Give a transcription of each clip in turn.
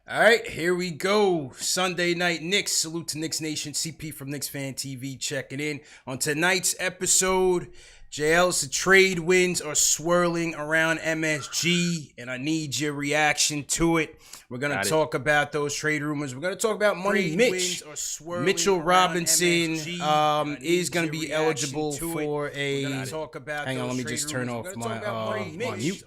All right, here we go. Sunday night Knicks. Salute to Knicks Nation. CP from Knicks Fan TV checking in. On tonight's episode, Ellis, the trade winds are swirling around MSG, and I need your reaction to it. We're going to talk about those trade rumors. We're going to talk about Money Mitch. Mitchell Robinson is going to be eligible for a... Hang on, let me just turn off my mute.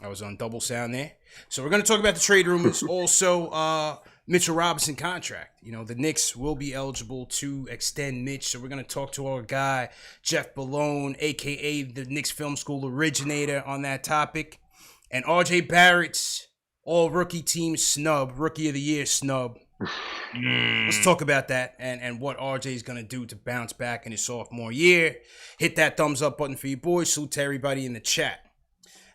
I was on double sound there. So we're going to talk about the trade rumors. Also, Mitchell Robinson contract. You know, the Knicks will be eligible to extend Mitch. So we're going to talk to our guy, Jeff Ballone, a.k.a. the Knicks Film School originator on that topic. And RJ Barrett's all-rookie team snub, Rookie of the Year snub. Let's talk about that and what RJ is going to do to bounce back in his sophomore year. Hit that thumbs up button for you boys. Salute to everybody in the chat.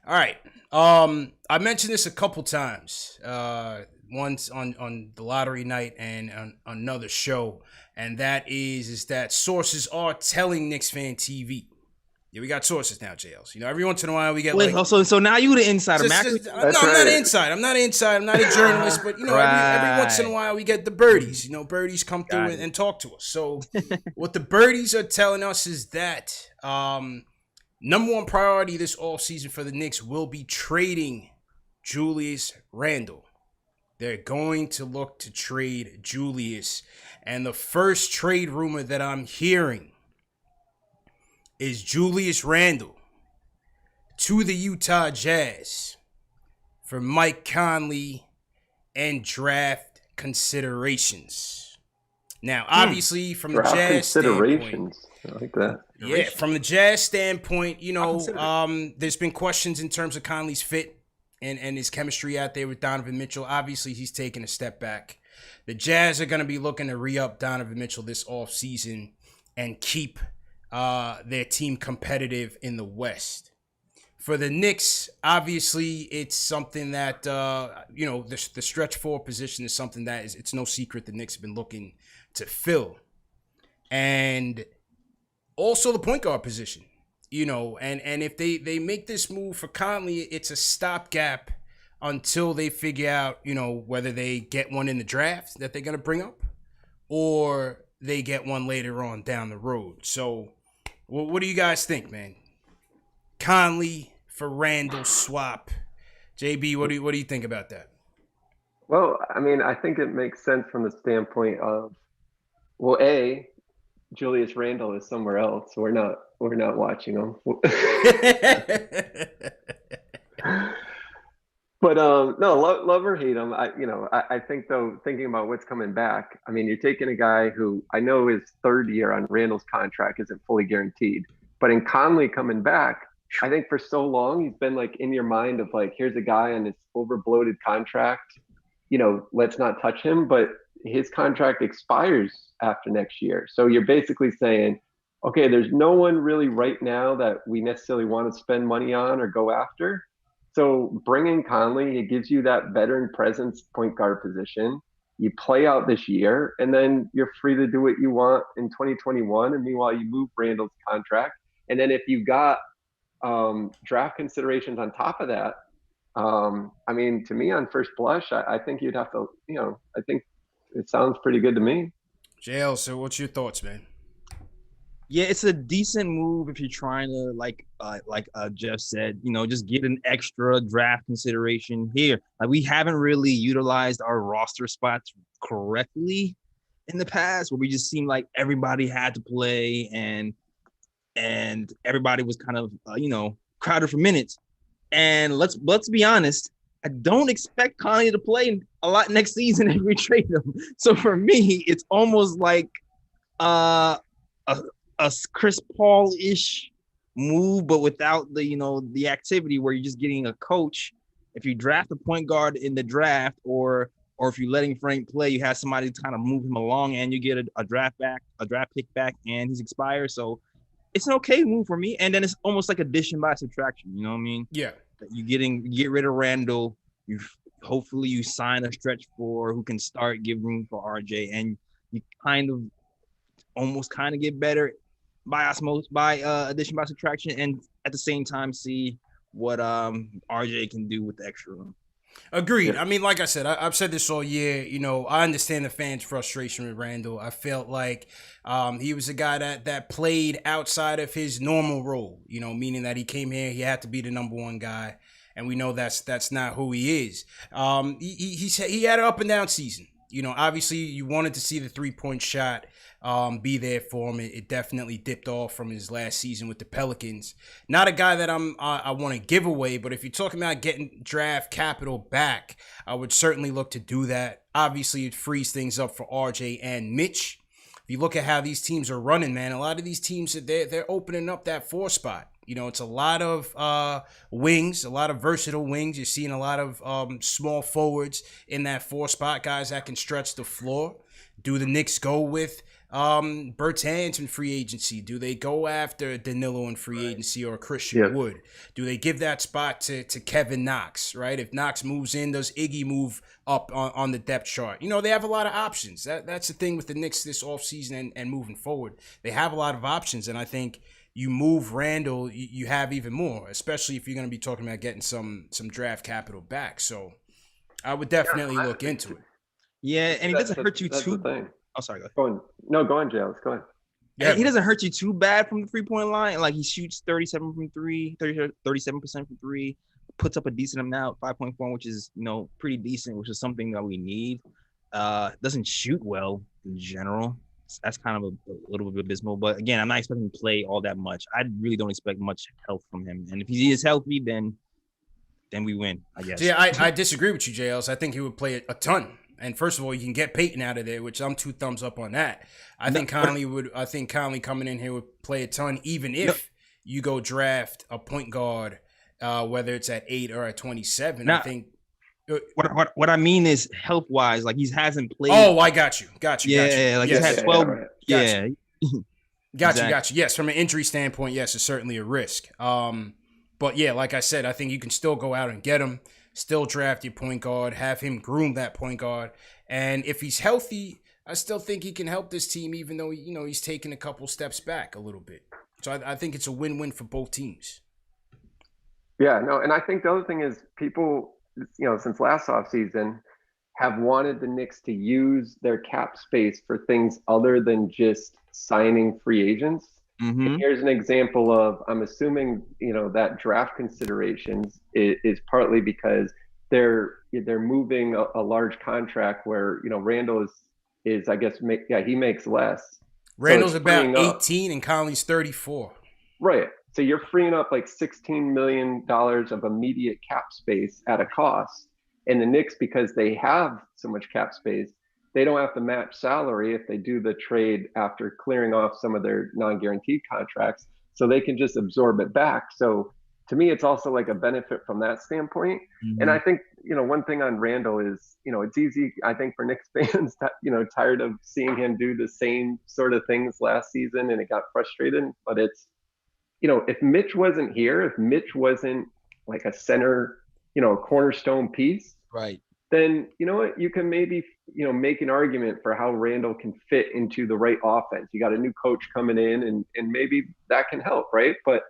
All right. I mentioned this a couple times, once on the lottery night and on another show, and that is that sources are telling Knicks Fan TV. Yeah, we got sources now, JLs. You know, every once in a while we get so now you the insider, Mac. I'm not inside. I'm not a journalist, but you know, every once in a while we get the birdies. You know, birdies come through and talk to us. So what the birdies are telling us is that number one priority this offseason for the Knicks will be trading Julius Randle. They're going to look to trade Julius. And the first trade rumor that I'm hearing is Julius Randle to the Utah Jazz for Mike Conley and draft considerations. Now, obviously, from the Jazz standpoint, I like that. Yeah, from the Jazz standpoint, you know, there's been questions in terms of Conley's fit and his chemistry out there with Donovan Mitchell. Obviously, he's taken a step back. The Jazz are going to be looking to re-up Donovan Mitchell this offseason and keep their team competitive in the West. For the Knicks, obviously, it's something that, you know, the stretch four position is something that it's no secret the Knicks have been looking to fill. And also the point guard position, you know, and if they make this move for Conley, it's a stopgap until they figure out, you know, whether they get one in the draft that they're going to bring up or they get one later on down the road. So what do you guys think, man? Conley for Randle swap. JB, what do you think about that? Well, I mean, I think it makes sense from the standpoint of, well, Julius Randle is somewhere else. We're not watching him. But no, love or hate him. I think though, thinking about what's coming back, I mean, you're taking a guy who I know his third year on Randle's contract isn't fully guaranteed, but in Conley coming back, I think for so long he's been like in your mind of like, here's a guy on this over bloated contract, you know, let's not touch him, but his contract expires after next year. So you're basically saying, okay, there's no one really right now that we necessarily want to spend money on or go after. So bringing Conley, it gives you that veteran presence point guard position. You play out this year, and then you're free to do what you want in 2021. And meanwhile, you move Randle's contract. And then if you got draft considerations on top of that, I mean, to me, on first blush, I think you'd have to, you know, I think it sounds pretty good to me. JL, so what's your thoughts, man? Yeah, it's a decent move if you're trying to, like Jeff said, you know, just get an extra draft consideration here. Like, we haven't really utilized our roster spots correctly in the past, where we just seemed like everybody had to play and everybody was kind of, you know, crowded for minutes. And let's be honest, I don't expect Conley to play a lot next season if we trade him. So for me, it's almost like a Chris Paul-ish move, but without the, you know, the activity where you're just getting a coach. If you draft a point guard in the draft, or if you're letting Frank play, you have somebody to kind of move him along, and you get a draft pick back, and he's expired. So it's an okay move for me. And then it's almost like addition by subtraction. You know what I mean? Yeah. You get rid of Randle. Hopefully you sign a stretch four who can start, give room for RJ, and you almost get better by osmosis, by addition by subtraction, and at the same time see what RJ can do with the extra room. Agreed. Yeah. I mean, like I said, I've said this all year. You know, I understand the fans' frustration with Randle. I felt like he was a guy that played outside of his normal role. You know, meaning that he came here, he had to be the number one guy, and we know that's not who he is. He had an up and down season. You know, obviously you wanted to see the 3-point shot be there for him. It definitely dipped off from his last season with the Pelicans. Not a guy that I want to give away, but if you're talking about getting draft capital back, I would certainly look to do that. Obviously, it frees things up for RJ and Mitch. If you look at how these teams are running, man, a lot of these teams they're opening up that 4 spot. You know, it's a lot of wings, a lot of versatile wings. You're seeing a lot of small forwards in that 4 spot, guys that can stretch the floor. Do the Knicks go with Bertans in free agency? Do they go after Danilo in free agency or Christian Wood? Do they give that spot to Kevin Knox, right? If Knox moves in, does Iggy move up on the depth chart? You know, they have a lot of options. That's the thing with the Knicks this offseason and moving forward. They have a lot of options, and I think you move Randle, you have even more, especially if you're going to be talking about getting some draft capital back. So I would definitely look into it. Yeah, and he doesn't hurt you too. Oh, sorry. Go on. Go on, Jails. Go on. Yeah, he doesn't hurt you too bad from the 3-point line. Like he shoots 37% from 3, puts up a decent amount, 5.4, which is pretty decent, which is something that we need. Doesn't shoot well in general. That's kind of a little bit abysmal. But again, I'm not expecting him to play all that much. I really don't expect much health from him. And if he is healthy, then we win, I guess. Yeah, I disagree with you, JLs. I think he would play a ton. And first of all, you can get Peyton out of there, which I'm 2 thumbs up on that. I think Conley coming in here would play a ton, even if you go draft a point guard, whether it's at 8 or at 27. I think. What I mean is health wise, like he hasn't played. Oh, I got you. Yeah, like he's had 12. Yeah, Got you. Yes, from an injury standpoint, yes, it's certainly a risk. But yeah, like I said, I think you can still go out and get him, still draft your point guard, have him groom that point guard, and if he's healthy, I still think he can help this team, even though he's taking a couple steps back a little bit. So I think it's a win-win for both teams. Yeah, no, and I think the other thing is people, since last offseason, have wanted the Knicks to use their cap space for things other than just signing free agents. Mm-hmm. Here's an example of, I'm assuming, that draft considerations is partly because they're moving a large contract where, Randle is I guess, he makes less. Randle's about 18 and Conley's 34. Right. So you're freeing up like $16 million of immediate cap space at a cost. And the Knicks, because they have so much cap space, they don't have to match salary if they do the trade after clearing off some of their non-guaranteed contracts. So they can just absorb it back. So to me, it's also like a benefit from that standpoint. Mm-hmm. And I think, one thing on Randle is, it's easy, I think, for Knicks fans that, tired of seeing him do the same sort of things last season and it got frustrating. But it's, if Mitch wasn't here, if Mitch wasn't like a center, a cornerstone piece, right, then you know what, you can maybe make an argument for how Randle can fit into the right offense. You got a new coach coming in, and maybe that can help, right? But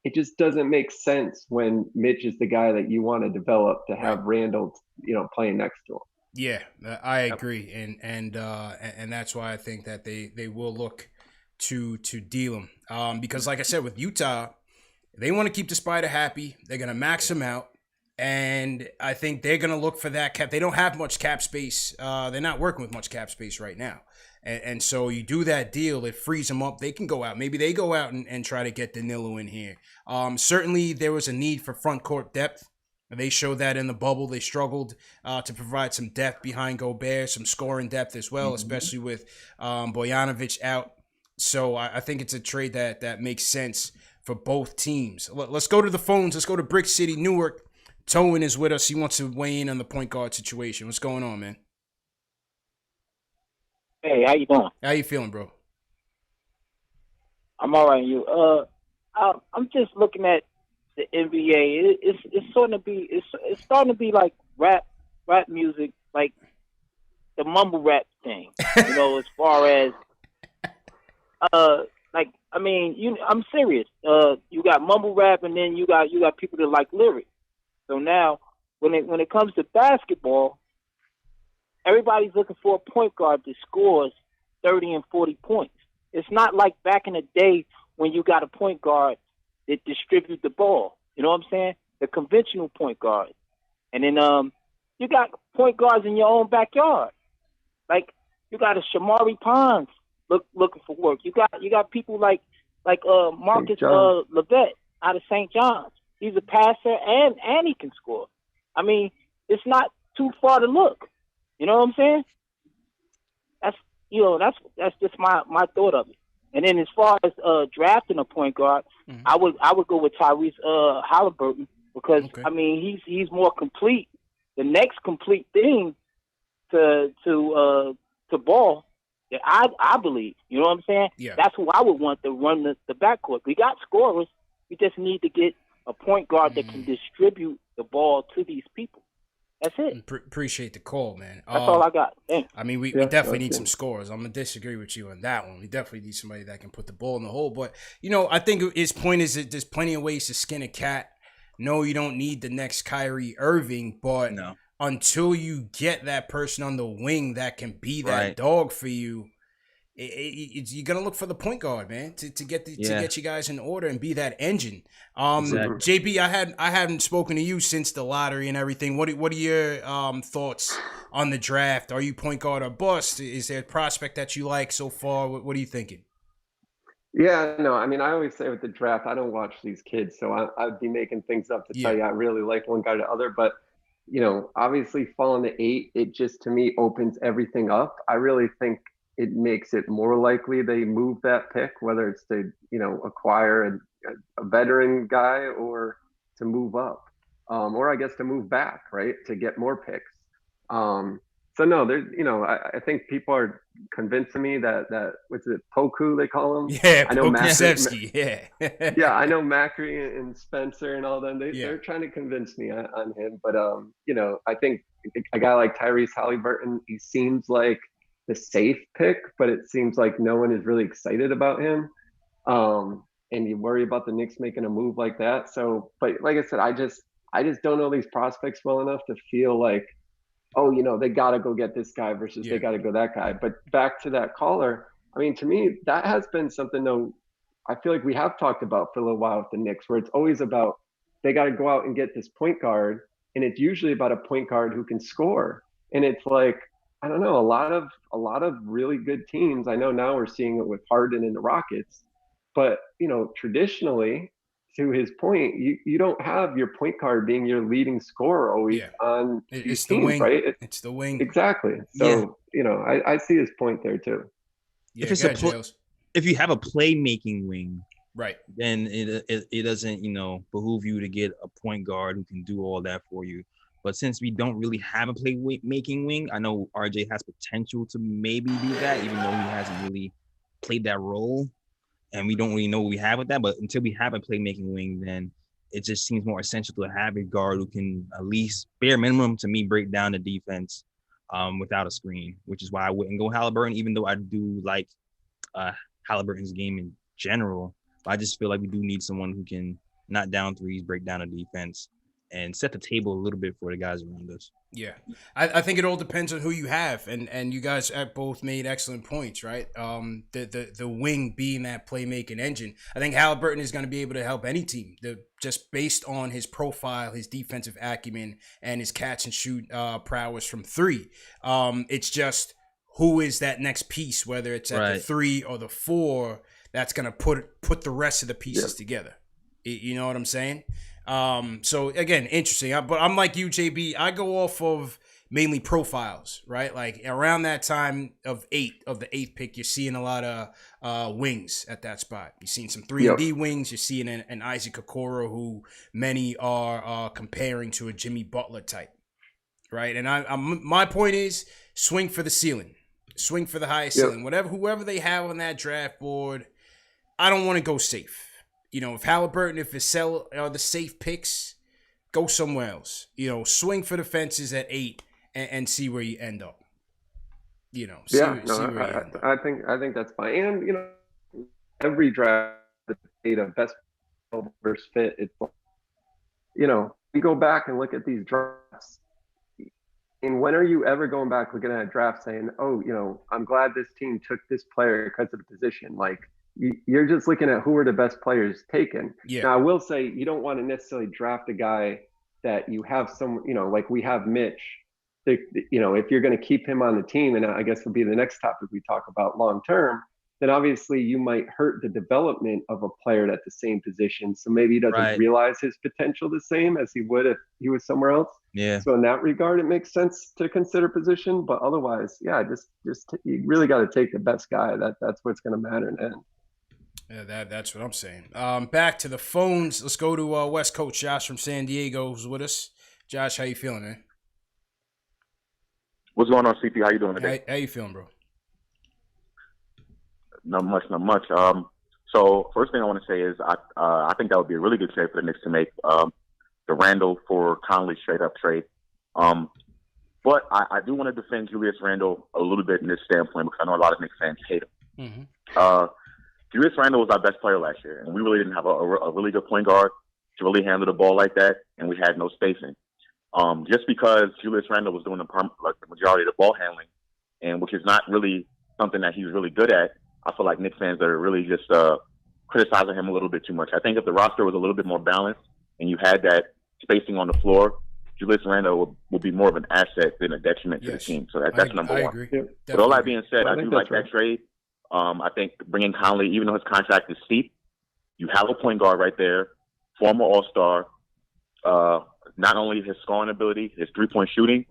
it just doesn't make sense when Mitch is the guy that you want to develop to have Randle, playing next to him. Yeah, I agree, and that's why I think that they will look to deal him, because like I said, with Utah, they want to keep the Spider happy. They're gonna max him out. And I think they're going to look for that cap. They don't have much cap space. They're not working with much cap space right now. And so you do that deal, it frees them up. They can go out. Maybe they go out and try to get Danilo in here. Certainly there was a need for front court depth. They showed that in the bubble. They struggled to provide some depth behind Gobert, some scoring depth as well, especially with Bojanovic out. So I think it's a trade that makes sense for both teams. Let's go to the phones. Let's go to Brick City, Newark. Towen is with us. He wants to weigh in on the point guard situation. What's going on, man? Hey, how you doing? How you feeling, bro? I'm all right. You? I'm just looking at the NBA. It's starting to be like rap music, like the mumble rap thing. As far as I'm serious. You got mumble rap, and then you got people that like lyrics. So now when it comes to basketball, everybody's looking for a point guard that scores 30 and 40 points. It's not like back in the day when you got a point guard that distribute the ball. You know what I'm saying? The conventional point guard. And then you got point guards in your own backyard. Like you got a Shamari Pons looking for work. You got people like Marcus Levette out of St. John's. He's a passer and he can score. I mean, it's not too far to look. You know what I'm saying? That's just my thought of it. And then as far as drafting a point guard, I would go with Tyrese Halliburton because I mean he's more complete. The next complete thing to ball, that I believe. You know what I'm saying? Yeah. That's who I would want to run the backcourt. We got scorers. We just need to get a point guard that can distribute the ball to these people. That's it. Appreciate the call, man. That's all I got. Thanks. I mean, we definitely need some scorers. I'm going to disagree with you on that one. We definitely need somebody that can put the ball in the hole. But, I think his point is that there's plenty of ways to skin a cat. No, you don't need the next Kyrie Irving, but until you get that person on the wing that can be that dog for you, you're gonna look for the point guard, man, to get you guys in order and be that engine. JB, I haven't spoken to you since the lottery and everything. What are your thoughts on the draft? Are you point guard or bust? Is there a prospect that you like so far? What are you thinking? Yeah, no, I mean, I always say with the draft, I don't watch these kids, so I'd be making things up to tell you I really like one guy to the other. But, obviously falling to 8, it just, to me, opens everything up. I really think it makes it more likely they move that pick, whether it's to, acquire a veteran guy or to move up, or I guess to move back, right, to get more picks. So no, there's, I think people are convincing me that what's it, Poku they call him? Yeah, I know Pokusevski, yeah, I know Macri and Spencer and all them. They're trying to convince me on him, but I think a guy like Tyrese Halliburton, he seems like the safe pick, but it seems like no one is really excited about him. And you worry about the Knicks making a move like that. So, but like I said, I just don't know these prospects well enough to feel like, oh, they got to go get this guy versus they got to go that guy. But back to that caller, I mean, to me, that has been something, though, I feel like we have talked about for a little while with the Knicks, where it's always about they got to go out and get this point guard. And it's usually about a point guard who can score. And it's like, I don't know, a lot of really good teams. I know now we're seeing it with Harden and the Rockets. But, traditionally, to his point, you don't have your point guard being your leading scorer always on these teams, wing, right? It's the wing. Exactly. So, I see his point there too. Yeah, if you have a playmaking wing, right, then it doesn't, behoove you to get a point guard who can do all that for you. But since we don't really have a playmaking wing, I know RJ has potential to maybe do that, even though he hasn't really played that role. And we don't really know what we have with that, but until we have a playmaking wing, then it just seems more essential to have a guard who can at least, bare minimum to me, break down the defense without a screen, which is why I wouldn't go Halliburton, even though I do like Halliburton's game in general. But I just feel like we do need someone who can knock down threes, break down the defense, and set the table a little bit for the guys around us. Yeah, I think it all depends on who you have, and you guys have both made excellent points, right? The wing being that playmaking engine. I think Halliburton is going to be able to help any team, just based on his profile, his defensive acumen, and his catch and shoot prowess from 3. It's just who is that next piece, whether it's at the 3 or the 4, that's going to put the rest of the pieces together. You know what I'm saying? So again, interesting. But I'm like you, JB. I go off of mainly profiles, right? Like around that time of the 8th pick, you're seeing a lot of wings at that spot. You're seeing some 3D wings. You're seeing an Isaac Okoro, who many are comparing to a Jimmy Butler type, right? And my point is swing for the ceiling, swing for the highest ceiling. Whoever they have on that draft board, I don't want to go safe. If Halliburton, if Vassell are the safe picks, go somewhere else. Swing for the fences at 8 and see where you end up. I think that's fine. And every draft, the best versus fit. It's we go back and look at these drafts, and when are you ever going back looking at a draft saying, oh, I'm glad this team took this player because of the position? Like, you're just looking at who are the best players taken. Yeah. Now, I will say you don't want to necessarily draft a guy that you have some, like we have Mitch. If you're going to keep him on the team, and I guess will be the next topic we talk about long term, then obviously you might hurt the development of a player at the same position. So maybe he doesn't realize his potential the same as he would if he was somewhere else. Yeah. So in that regard, it makes sense to consider position. But otherwise, yeah, just you really got to take the best guy. That's what's going to matter in the end. Yeah, that's what I'm saying. Back to the phones. Let's go to West Coast. Josh from San Diego who's with us. Josh, how you feeling, man? What's going on, CP? How you doing today? How you feeling, bro? Not much. So first thing I want to say is I think that would be a really good trade for the Knicks to make the Randle for Conley straight up trade. But I do want to defend Julius Randle a little bit in this standpoint because I know a lot of Knicks fans hate him. Mm-hmm. Julius Randle was our best player last year, and we really didn't have a really good point guard to really handle the ball like that, and we had no spacing. Just because Julius Randle was doing the majority of the ball handling, and which is not really something that he's really good at, I feel like Knicks fans are really just criticizing him a little bit too much. I think if the roster was a little bit more balanced and you had that spacing on the floor, Julius Randle would be more of an asset than a detriment to the team. So that's number one. I agree. But all that being said, I do like that trade. I think bringing Conley, even though his contract is steep, you have a point guard right there, former All-Star, not only his scoring ability, his three-point shooting,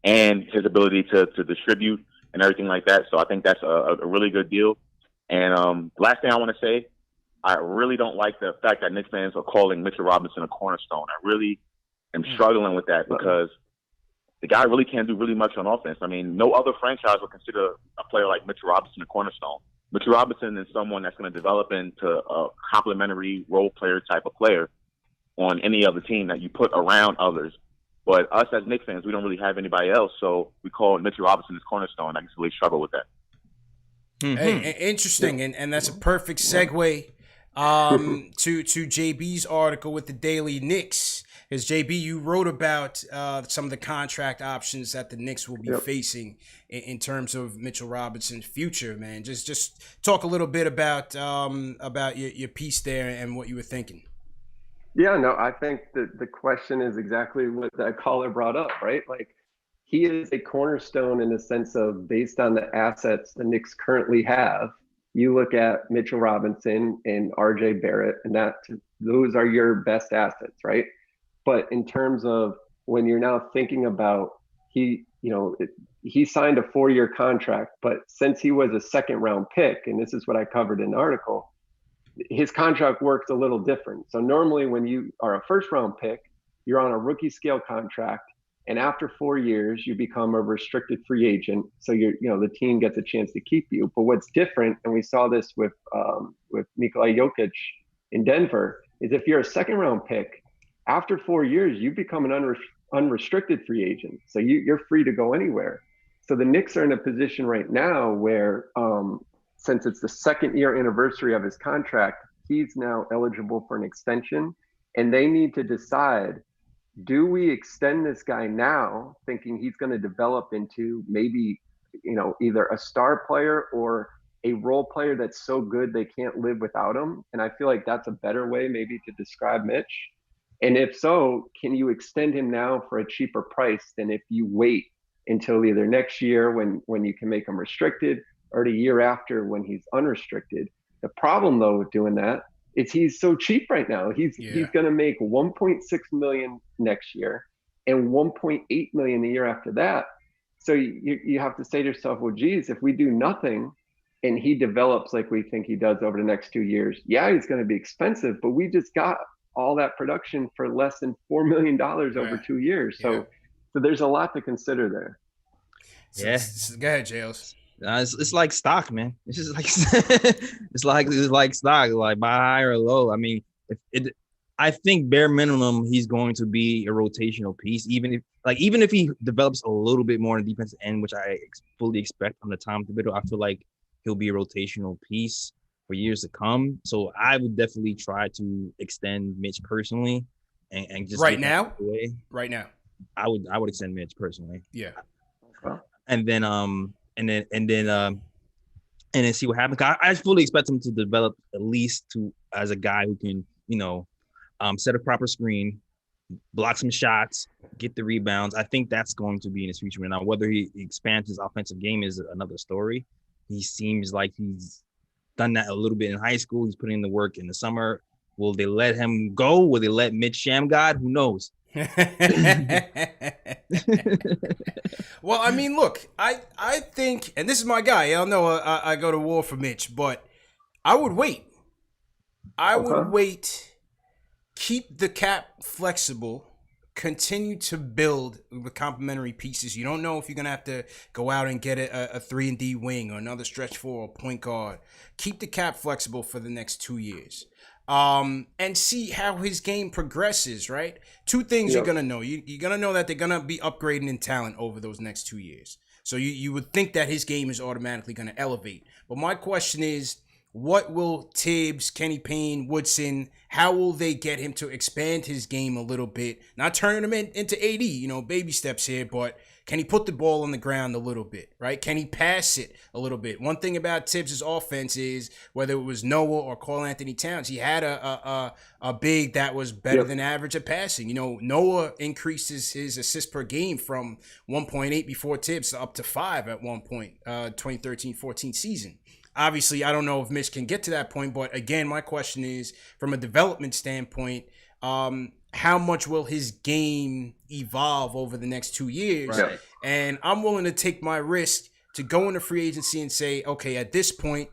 and his ability to distribute and everything like that. So I think that's a really good deal. And last thing I want to say, I really don't like the fact that Knicks fans are calling Mitchell Robinson a cornerstone. I really am struggling with that because the guy really can't do really much on offense. I mean, no other franchise would consider a player like Mitchell Robinson a cornerstone. Mitchell Robinson is someone that's going to develop into a complementary role player type of player on any other team that you put around others. But us as Knicks fans, we don't really have anybody else, so we call Mitchell Robinson his cornerstone. I just really struggle with that. Mm-hmm. Hey, interesting, and that's a perfect segue to JB's article with the Daily Knicks. Because JB, you wrote about some of the contract options that the Knicks will be facing in terms of Mitchell Robinson's future. Man, just talk a little bit about your piece there and what you were thinking. Yeah, no, I think that the question is exactly what that caller brought up, right? Like, he is a cornerstone in the sense of based on the assets the Knicks currently have. You look at Mitchell Robinson and RJ Barrett, and those are your best assets, right? But in terms of when you're now thinking about he signed a 4-year contract, but since he was a second-round pick, and this is what I covered in the article, his contract works a little different. So normally when you are a first-round pick, you're on a rookie scale contract, and after 4 years, you become a restricted free agent. So the team gets a chance to keep you. But what's different, and we saw this with Nikola Jokic in Denver, is if you're a second-round pick, after 4 years, you become an unrestricted free agent. So you're free to go anywhere. So the Knicks are in a position right now where, since it's the second-year anniversary of his contract, he's now eligible for an extension. And they need to decide, do we extend this guy now, thinking he's going to develop into maybe, either a star player or a role player that's so good they can't live without him? And I feel like that's a better way maybe to describe Mitch. And if so, can you extend him now for a cheaper price than if you wait until either next year when you can make him restricted or the year after when he's unrestricted? The problem, though, with doing that is he's so cheap right now. He's going to make $1.6 million next year and $1.8 million the year after that. So you have to say to yourself, well, geez, if we do nothing and he develops like we think he does over the next 2 years, he's going to be expensive, but we just got all that production for less than $4 million over 2 years. So there's a lot to consider there. Go ahead, Jails. It's like stock, man. It's just like it's like stock, like buy high or low. I mean, I think bare minimum he's going to be a rotational piece, even if he develops a little bit more in the defensive end, which I fully expect from the Tom Thibodeau. I feel like he'll be a rotational piece for years to come. So I would definitely try to extend Mitch personally. and just right now. Away, right now, I would extend Mitch personally. Yeah. And then and then see what happens. I fully expect him to develop at least as a guy who can, set a proper screen, block some shots, get the rebounds. I think that's going to be in his future. Now, whether he expands his offensive game is another story. He seems like he's done that a little bit in high school. He's putting in the work in the summer. Will they let him go? Will they let Mitch Shamgod? Who knows? Well, I mean, look, I think, and this is my guy. Y'all know I go to war for Mitch, but I would wait. I would wait. Keep the cap flexible. Continue to build with complementary pieces. You don't know if you're gonna have to go out and get a 3-and-D wing or another stretch 4 or point guard. Keep the cap flexible for the next 2 years. And see how his game progresses, right? Two things you're going to know. You're going to know that they're going to be upgrading in talent over those next 2 years. So you would think that his game is automatically going to elevate. But my question is, what will Tibbs, Kenny Payne, Woodson, how will they get him to expand his game a little bit? Not turning him into AD, baby steps here, but can he put the ball on the ground a little bit, right? Can he pass it a little bit? One thing about Tibbs' offense is whether it was Noah or Karl Anthony Towns, he had a big that was better than average at passing. Noah increases his assists per game from 1.8 before Tibbs up to 5 at one point, 2013-14 season. Obviously, I don't know if Mitch can get to that point, but again, my question is, from a development standpoint, how much will his game evolve over the next 2 years? Right. And I'm willing to take my risk to go into free agency and say, okay, at this point,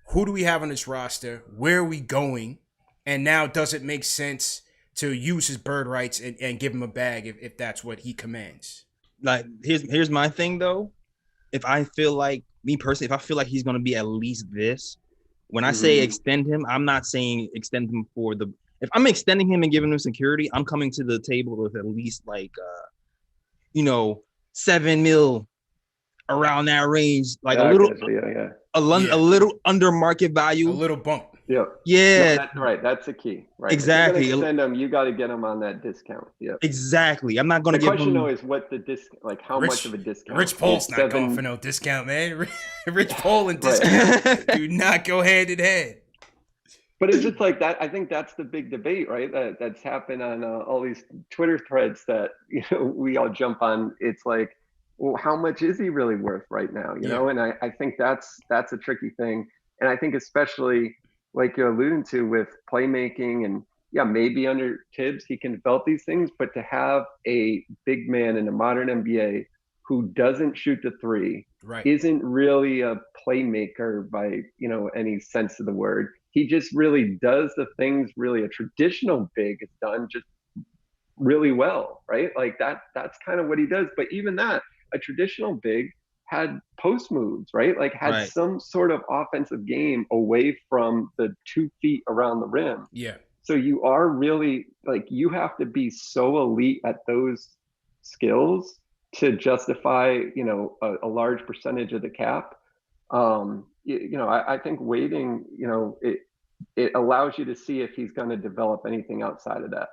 who do we have on this roster? Where are we going? And now, does it make sense to use his bird rights and give him a bag if that's what he commands? Like, here's my thing, though. If I feel like, me personally, if I feel like he's going to be at least this, when I say extend him, I'm not saying extend him if I'm extending him and giving him security, I'm coming to the table with at least $7 million around that range, like a little under market value, a little bump. Yeah. Yeah. No, that's right. That's the key. Right. Exactly. If you're gonna extend them, you got to get them on that discount. Yeah. Exactly. I'm not going to give them. The question though is what the discount, like how much of a discount? Rich Paul's not going for no discount, man. Rich Paul and discount do not go hand in hand. But it's just like that. I think that's the big debate, right? That's happened on all these Twitter threads that we all jump on. It's like, well, how much is he really worth right now? You know, and I think that's a tricky thing. And I think especially like you're alluding to with playmaking and maybe under Tibbs he can develop these things, but to have a big man in a modern NBA who doesn't shoot the three, isn't really a playmaker by any sense of the word. He just really does the things really a traditional big has done just really well, right? Like that's kind of what he does. But even that, a traditional big had post moves, right? Like had some sort of offensive game away from the 2 feet around the rim. Yeah. So you are really like, you have to be so elite at those skills to justify, a large percentage of the cap. I think waiting, it allows you to see if he's going to develop anything outside of that.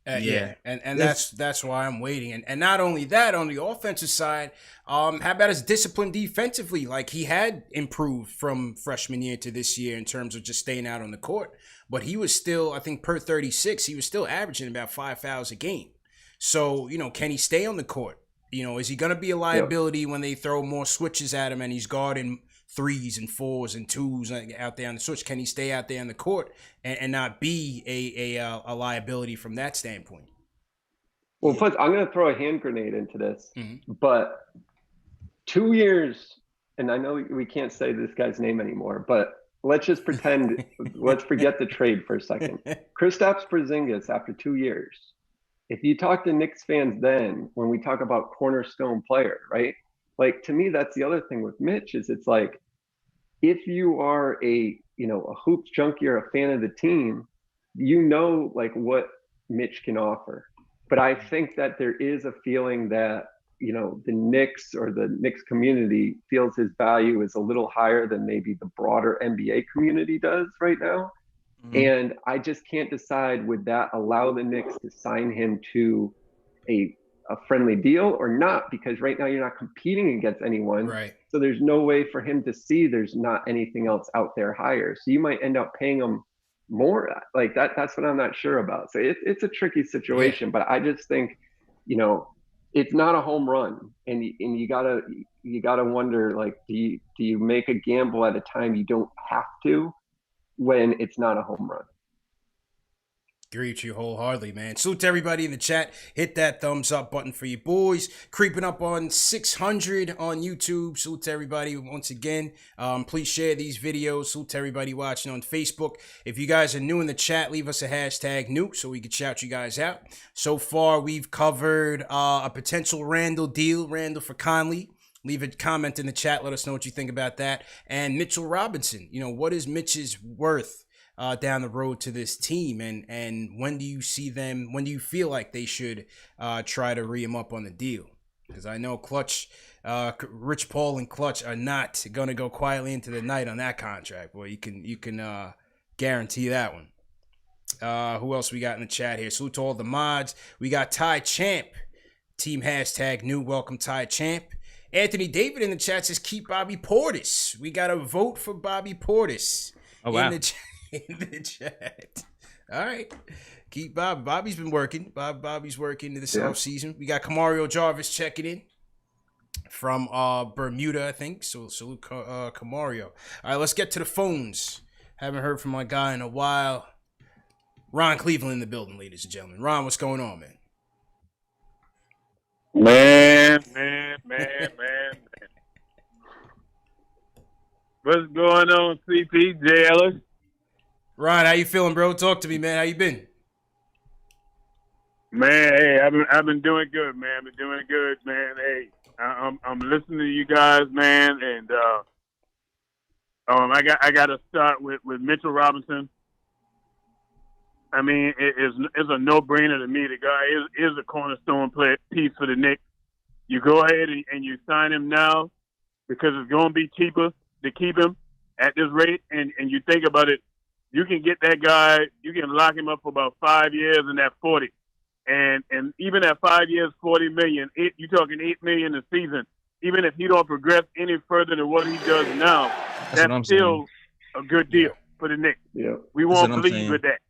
And that's why I'm waiting. And not only that, on the offensive side, how about his discipline defensively? Like, he had improved from freshman year to this year in terms of just staying out on the court, but he was still, I think per 36, he was still averaging about 5 fouls a game. So, can he stay on the court? Is he going to be a liability when they throw more switches at him and he's guarding 3s and 4s and 2s out there on the switch? Can he stay out there on the court and not be a liability from that standpoint? Well, plus, I'm going to throw a hand grenade into this, but 2 years, and I know we can't say this guy's name anymore, but let's just pretend, let's forget the trade for a second. Kristaps Porzingis, after 2 years, if you talk to Knicks fans then, when we talk about cornerstone player, right? Like, to me, that's the other thing with Mitch is it's like, if you are a hoops junkie or a fan of the team, like what Mitch can offer. But I think that there is a feeling that, the Knicks or the Knicks community feels his value is a little higher than maybe the broader NBA community does right now. And I just can't decide, would that allow the Knicks to sign him to a friendly deal or not? Because right now you're not competing against anyone. Right. So there's no way for him to see there's not anything else out there higher. So you might end up paying him more. Like that's what I'm not sure about. So it's a tricky situation, but I just think, it's not a home run. And you gotta wonder, like, do you make a gamble at a time you don't have to, when it's not a home run? Agree with you wholeheartedly, man. Salute to everybody in the chat. Hit that thumbs up button for you boys. Creeping up on 600 on YouTube. Salute to everybody once again. Please share these videos. Salute to everybody watching on Facebook. If you guys are new in the chat, leave us a hashtag new so we can shout you guys out. So far, we've covered a potential Randle deal. Randle for Conley. Leave a comment in the chat. Let us know what you think about that. And Mitchell Robinson. What is Mitch's worth down the road to this team, and when do you see them? When do you feel like they should try to re him up on the deal? Because I know Clutch, Rich Paul and Clutch are not gonna go quietly into the night on that contract. Well, you can guarantee that one. Who else we got in the chat here? Salute to all the mods. We got Ty Champ, team hashtag new. Welcome Ty Champ. Anthony David in the chat says keep Bobby Portis. We got a vote for Bobby Portis. Oh wow. In the chat. All right. Keep Bob. Bobby's been working. Bobby's working this off season. We got Kamario Jarvis checking in from Bermuda, I think. So salute Kamario. All right, let's get to the phones. Haven't heard from my guy in a while. Ron Cleveland in the building, ladies and gentlemen. Ron, what's going on, man? Man. What's going on, CP, Ellis? Ron, how you feeling, bro? Talk to me, man. How you been? Man, hey, I've been doing good, man. I've been doing good, man. Hey, I'm listening to you guys, man, and I got to start with Mitchell Robinson. I mean, it's a no-brainer to me. The guy is a cornerstone piece for the Knicks. You go ahead and you sign him now because it's going to be cheaper to keep him at this rate, and you think about it. You can get that guy, you can lock him up for about 5 years and that 40. And even at 5 years, $40 million, you're talking $8 million a season. Even if he don't progress any further than what he does now, that's still a good deal for the Knicks. Yeah. We won't plead with that.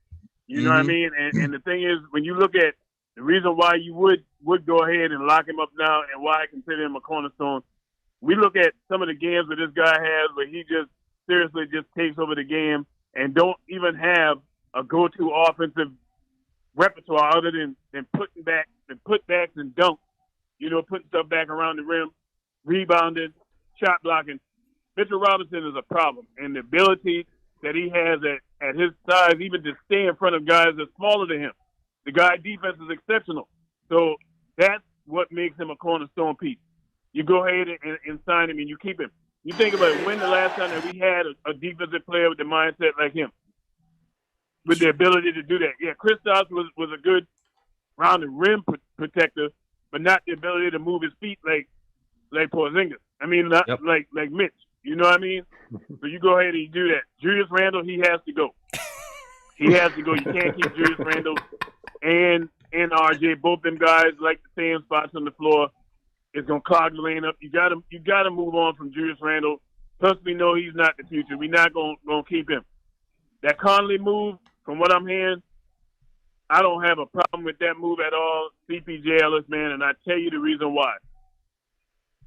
You know what I mean? And the thing is, when you look at the reason why you would go ahead and lock him up now and why I consider him a cornerstone, we look at some of the games that this guy has where he just seriously just takes over the game and don't even have a go-to offensive repertoire other than putting back and putbacks and dunks, putting stuff back around the rim, rebounding, shot blocking. Mitchell Robinson is a problem, and the ability that he has at his size, even to stay in front of guys that's smaller than him. The guy defense is exceptional. So that's what makes him a cornerstone piece. You go ahead and sign him and you keep him. You think about it, when the last time that we had a defensive player with the mindset like him, with the ability to do that? Yeah, Kristaps was a good round the rim protector, but not the ability to move his feet like Porzingis. I mean, not like Mitch. You know what I mean? So you go ahead and you do that. Julius Randle, he has to go. He has to go. You can't keep Julius Randle and RJ. Both them guys like the same spots on the floor. It's gonna clog the lane up. You gotta move on from Julius Randle. Plus, we know he's not the future. We're not gonna keep him. That Conley move, from what I'm hearing, I don't have a problem with that move at all. CPJ Ellis, man, and I tell you the reason why.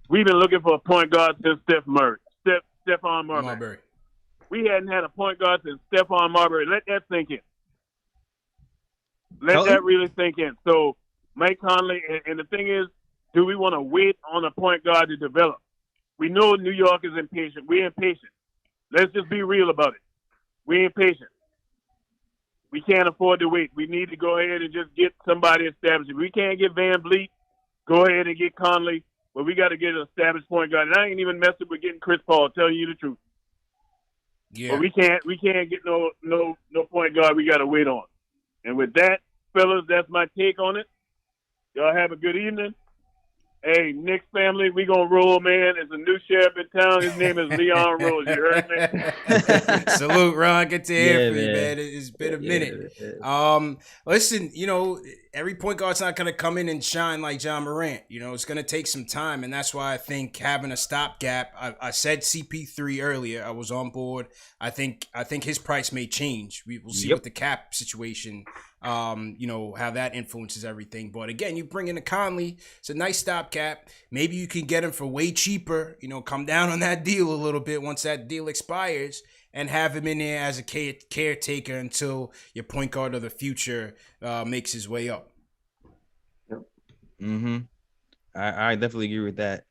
We've been looking for a point guard since Stephon Marbury. We hadn't had a point guard since Stephon Marbury. Let that sink in. Let that really sink in. So, Mike Conley, and the thing is, do we want to wait on a point guard to develop? We know New York is impatient. We're impatient. Let's just be real about it. We're impatient. We can't afford to wait. We need to go ahead and just get somebody established. If we can't get Van Vliet, go ahead and get Conley. But we got to get an established point guard. And I ain't even messing with getting Chris Paul, telling you the truth. Yeah. But we can't get no point guard we got to wait on. And with that, fellas, that's my take on it. Y'all have a good evening. Hey, Knicks family, we gonna roll, man. There's a new sheriff in town. His name is Leon Rose. You heard me? Salute, Ron. Good to hear from you, man. man. It's been a minute. Listen, every point guard's not gonna come in and shine like John Morant. It's gonna take some time, and that's why I think having a stopgap. I said CP3 earlier. I was on board. I think his price may change. We'll see what the cap situation. How that influences everything. But again, you bring in a Conley, it's a nice stopgap. Maybe you can get him for way cheaper, come down on that deal a little bit once that deal expires and have him in there as a caretaker until your point guard of the future makes his way up. Mm-hmm. I definitely agree with that.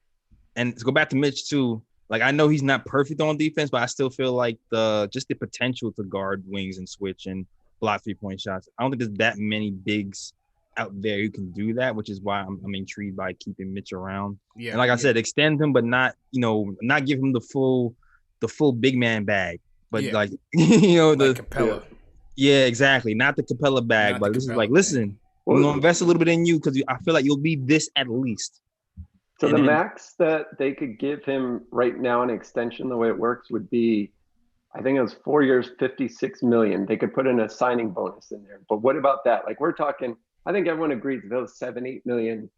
And to go back to Mitch too, like I know he's not perfect on defense, but I still feel like the potential to guard wings and switch and block 3-point shots. I don't think there's that many bigs out there who can do that, which is why I'm intrigued by keeping Mitch around. Yeah, and like I said, extend him, but not not give him the full big man bag, but like the Capella. Yeah, exactly. Not the Capella bag, but this is like, listen, we're gonna invest a little bit in you because I feel like you'll be this at least. So the max that they could give him right now, an extension, the way it works would be, I think it was 4 years, $56 million. They could put in a signing bonus in there. But what about that? Like we're talking, I think everyone agrees those $7-8 million,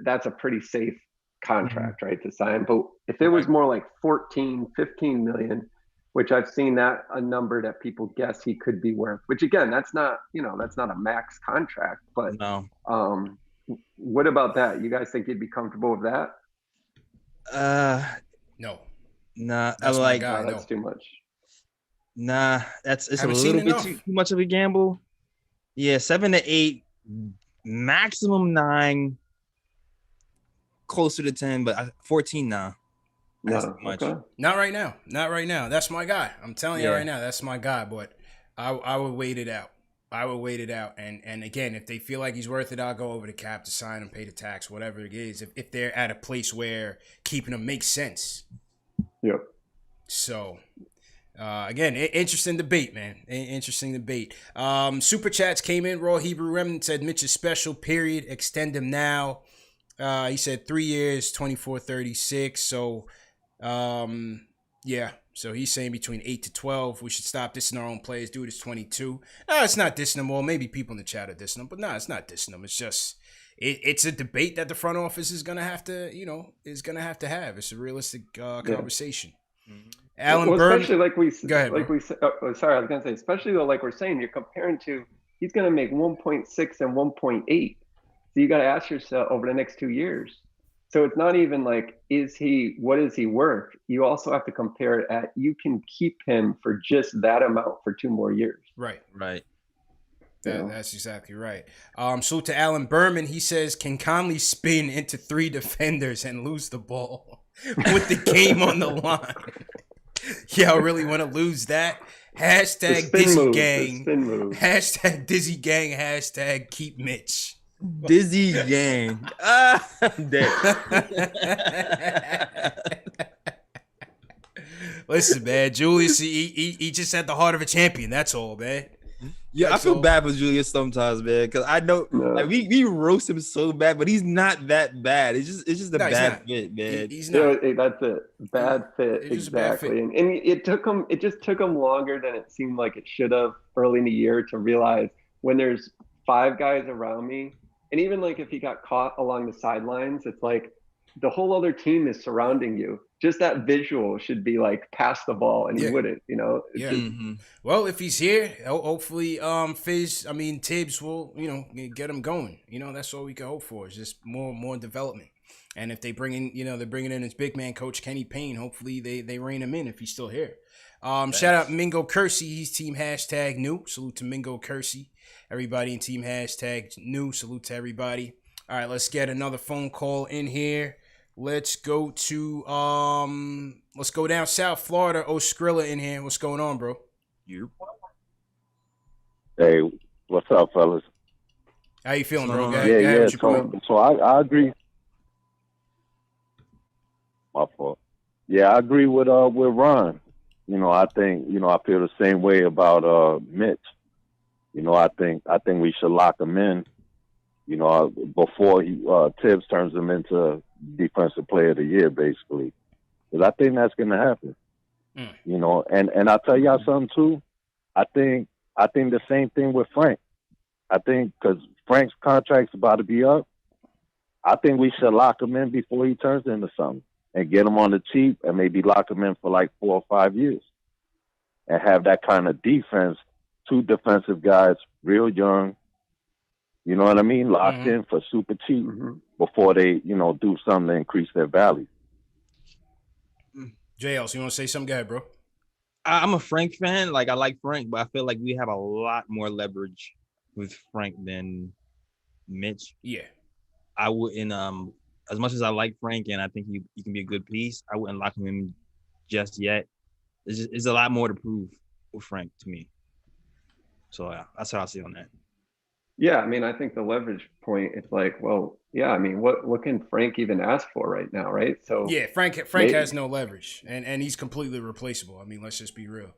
that's a pretty safe contract, right, to sign. But if it was more like 14, 15 million, which I've seen that a number that people guess he could be worth, which again, that's not a max contract, but no. What about that? You guys think you'd be comfortable with that? No. Nah, that's like that's too much. Nah, it's a little bit too much of a gamble. Yeah, 7 to 8, maximum 9, closer to 10, but 14 nah. That's too much. Okay. Not right now. That's my guy. I'm telling you right now, that's my guy. But I would wait it out. And again, if they feel like he's worth it, I'll go over the cap to sign him, pay the tax, whatever it is. If they're at a place where keeping him makes sense. Yep. So, again, interesting debate, man. Interesting debate. Super chats came in. Raw Hebrew Remnant said Mitch is special, period. Extend him now. He said 3 years, 24-36. So, yeah. So he's saying between 8 to 12. We should stop dissing our own players. Dude is 22. No, it's not dissing them all. Maybe people in the chat are dissing them, but no, it's not dissing them. It's just it's a debate that the front office is gonna have to, have. It's a realistic conversation. Mm-hmm. Alan Berman, especially like we go ahead, like bro. Sorry, I was gonna say, especially though, like we're saying, you're comparing to, he's gonna make 1.6 and 1.8. So you got to ask yourself over the next 2 years. So it's not even like, what is he worth? You also have to compare it at, you can keep him for just that amount for 2 more years. Right. That's exactly right. So to Alan Berman, he says, can Conley spin into 3 defenders and lose the ball with the game on the line? Y'all really want to lose that? Hashtag Dizzy Gang. Hashtag Dizzy Gang. Hashtag Keep Mitch. Dizzy Gang. I'm dead. Listen, man, Julius, he just had the heart of a champion. That's all, man. Yeah, I feel bad for Julius sometimes, man, because I know like, we roast him so bad, but he's not that bad. It's just a bad fit, man. He's not. That's it. Bad fit, exactly. And it just took him longer than it seemed like it should have early in the year to realize when there's 5 guys around me, and even like if he got caught along the sidelines, it's like the whole other team is surrounding you. Just that visual should be like pass the ball, and he wouldn't, Well, if he's here, hopefully Tibbs will, get him going. That's all we can hope for, is just more development. And if they bring in, they're bringing in his big man coach, Kenny Payne, hopefully they rein him in if he's still here. Shout out Mingo Kersey, he's team #new. Salute to Mingo Kersey. Everybody in team #new. Salute to everybody. All right, let's get another phone call in here. Let's go down South Florida. Skrilla in here. What's going on, bro? You. Hey, what's up, fellas? How you feeling, bro? So I agree. My fault. Yeah, I agree with Ron. I think I feel the same way about Mitch. I think we should lock him in before Tibbs turns him into Defensive Player of the Year, basically. Because I think that's going to happen. And I'll tell y'all something too. I think the same thing with Frank. I think because Frank's contract's about to be up, I think we should lock him in before he turns into something and get him on the cheap and maybe lock him in for like 4 or 5 years and have that kind of defense, 2 defensive guys, real young, you know what I mean, locked in for super cheap before they, do something to increase their value. JL, so you want to say something? Go ahead, bro. I'm a Frank fan. Like, I like Frank, but I feel like we have a lot more leverage with Frank than Mitch. Yeah. I wouldn't, as much as I like Frank and I think he can be a good piece, I wouldn't lock him in just yet. There's a lot more to prove with Frank to me. So, yeah, that's how I see on that. Yeah, I mean, I think the leverage point, it's like, well, yeah, I mean, what can Frank even ask for right now, right? So yeah, Frank has no leverage, and he's completely replaceable. I mean, let's just be real.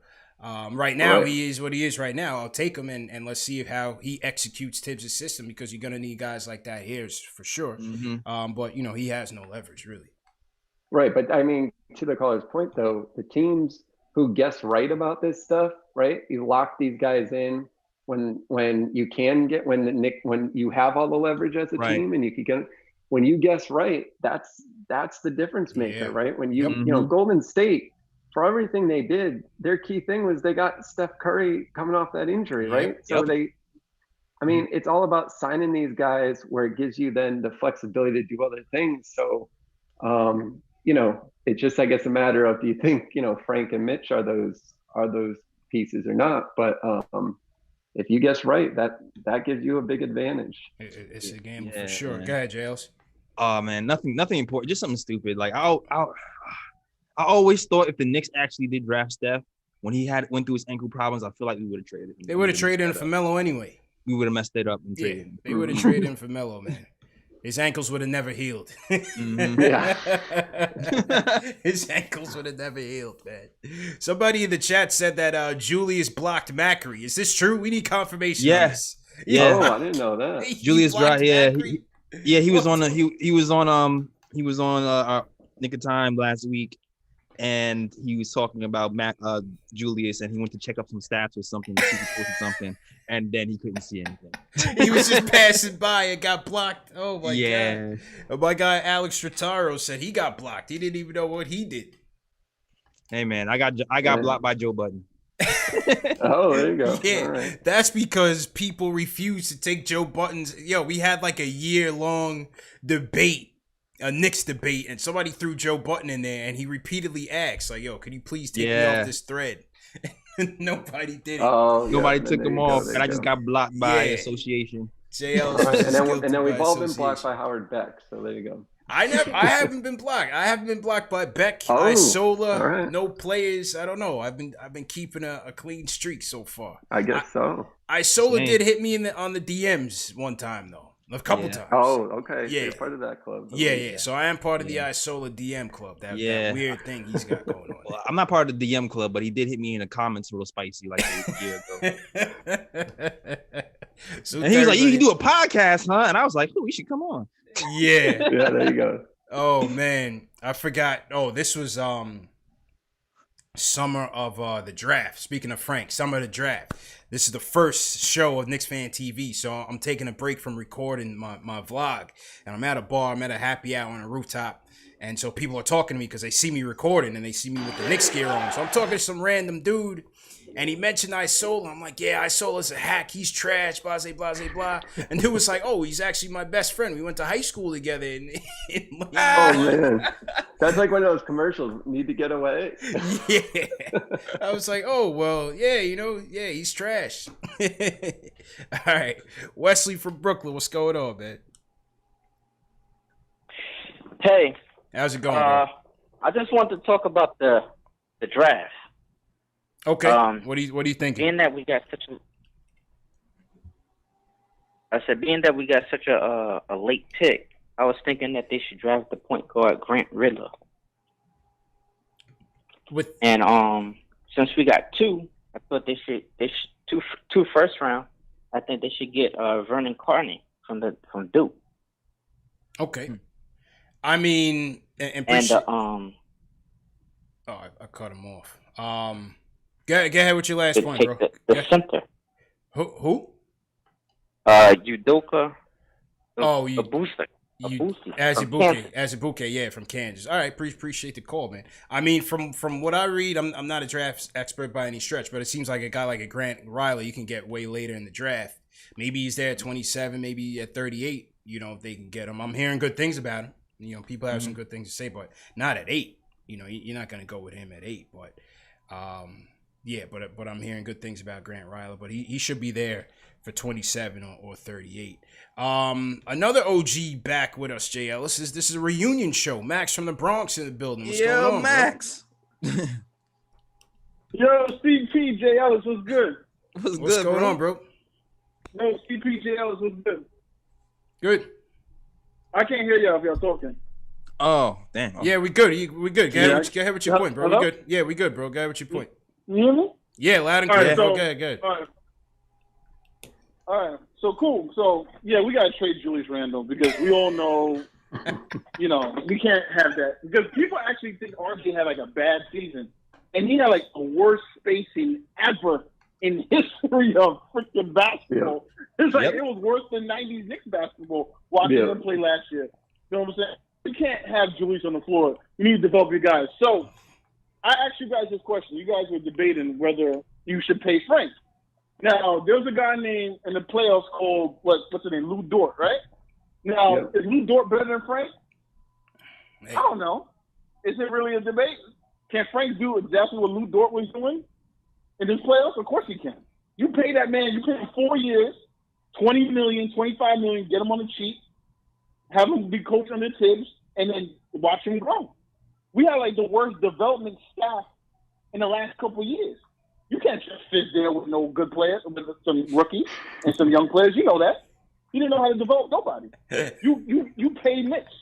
Right now, he is what he is right now. I'll take him, and let's see how he executes Tibbs' system, because you're going to need guys like that here for sure. But, he has no leverage, really. Right, but I mean, to the caller's point, though, the teams who guess right about this stuff, right, you lock these guys in when you can get, when you have all the leverage as a team and you can get, when you guess right, that's the difference maker, right? When you, Golden State, for everything they did, their key thing was they got Steph Curry coming off that injury, right? So it's all about signing these guys where it gives you then the flexibility to do other things. So, it's just, I guess, a matter of, do you think, Frank and Mitch are those pieces or not? But if you guess right, that gives you a big advantage. It's a game for sure. Man. Go ahead, Jails. Oh man, nothing important. Just something stupid. Like I always thought if the Knicks actually did draft Steph when he went through his ankle problems, I feel like we would have traded him. They would have traded him for Melo anyway. We would have messed it up and traded him. They would have traded him for Melo, man. His ankles would have never healed. His ankles would have never healed, man. Somebody in the chat said that Julius blocked Macri. Is this true? We need confirmation. Yes. Yeah. Oh, I didn't know that. Julius blocked. Yeah. He was on Knick of Time last week, and he was talking about Julius, and he went to check up some stats or something, see if he posted something, and then he couldn't see anything. He was just passing by and got blocked. Oh my god! My guy Alex Strataro said he got blocked. He didn't even know what he did. Hey man, I got blocked by Joe Budden. Oh, there you go. Yeah, right. That's because people refuse to take Joe Budden's. We had like a year-long debate. A Knicks debate, and somebody threw Joe Budden in there, and he repeatedly asked, like, "Yo, can you please take me off this thread?" Nobody did it. Nobody took him off, and I just got blocked by association. JL, and then we've all been blocked by Howard Beck. So there you go. I haven't been blocked. I haven't been blocked by Beck, Isola, no players. I don't know. I've been keeping a clean streak so far. I guess so. Isola did hit me on the DMs one time though. A couple times. Oh, okay. Yeah. So you're part of that club. Yeah. So I am part of the Isola DM club. That weird thing he's got going on. Well, I'm not part of the DM club, but he did hit me in the comments real spicy like a year ago. And he was like, "You can do a podcast, huh?" And I was like, "Oh, you should come on." Yeah. Yeah, there you go. Oh man, I forgot. Oh, this was summer of the draft. Speaking of Frank, summer of the draft. This is the first show of Knicks Fan TV, so I'm taking a break from recording my vlog, and I'm at a bar. I'm at a happy hour on a rooftop, and so people are talking to me because they see me recording and they see me with the Knicks gear on. So I'm talking to some random dude, and he mentioned Isola. I'm like, yeah, Isola's a hack. He's trash, blah, blah, blah, blah. And dude was like, oh, he's actually my best friend. We went to high school together. Oh, man. That's like one of those commercials, Need to Get Away. Yeah. I was like, oh, well, yeah, he's trash. All right. Wesley from Brooklyn, what's going on, man? Hey. How's it going, bro? I just want to talk about the draft. Okay. What are you thinking? Being that we got such a late pick, I was thinking that they should draft the point guard Grant Riddler. And since we got two, I thought they should two first round. I think they should get Vernon Carney from Duke. Okay. I mean, and the I cut him off. Go ahead with your last point, bro. The center. Who? Udoka. A booster. Azubuike, yeah, from Kansas. All right, appreciate the call, man. I mean, from what I read, I'm not a draft expert by any stretch, but it seems like a guy like a Grant Riley you can get way later in the draft. Maybe he's there at 27, maybe at 38. You know, if they can get him. I'm hearing good things about him. You know, people have some good things to say, but not at 8. You know, you're not going to go with him at 8. But, but I'm hearing good things about Grant Riley. But he should be there for 27 or 38. Another OG back with us, Jay Ellis. This is a reunion show. Max from the Bronx in the building. What's going on, Max. Yo, CP, Jay Ellis, what's good? What's going on, bro? No, CP, Jay Ellis, what's good? Good. I can't hear y'all if y'all talking. Oh, damn. Yeah, we good. We good. Go ahead with your point, bro. Hello? We good. Yeah, we good, bro. Go ahead with your point. You hear me? Yeah, loud and clear. All right, Go ahead. All right. So cool. So yeah, we gotta trade Julius Randle because we all know, you know, we can't have that because people actually think RJ had like a bad season, and he had like the worst spacing ever in history of freaking basketball. Yeah. It's like it was worse than '90s Knicks basketball watching them play last year. You know what I'm saying? You can't have Julius on the floor. You need to develop your guys. So I asked you guys this question. You guys were debating whether you should pay Frank. Now, there's a guy named in the playoffs called, what's his name, Lou Dort, right? Now, is Lou Dort better than Frank? I don't know. Is it really a debate? Can Frank do exactly what Lou Dort was doing in this playoffs? Of course he can. You pay that man, you pay him 4 years, $20 million, $25 million, get him on the cheap, have him be coached under Tibbs, and then watch him grow. We have like the worst development staff in the last couple of years. You can't just sit there with no good players, with some rookies and some young players. You know that. You didn't know how to develop nobody. You pay Knicks.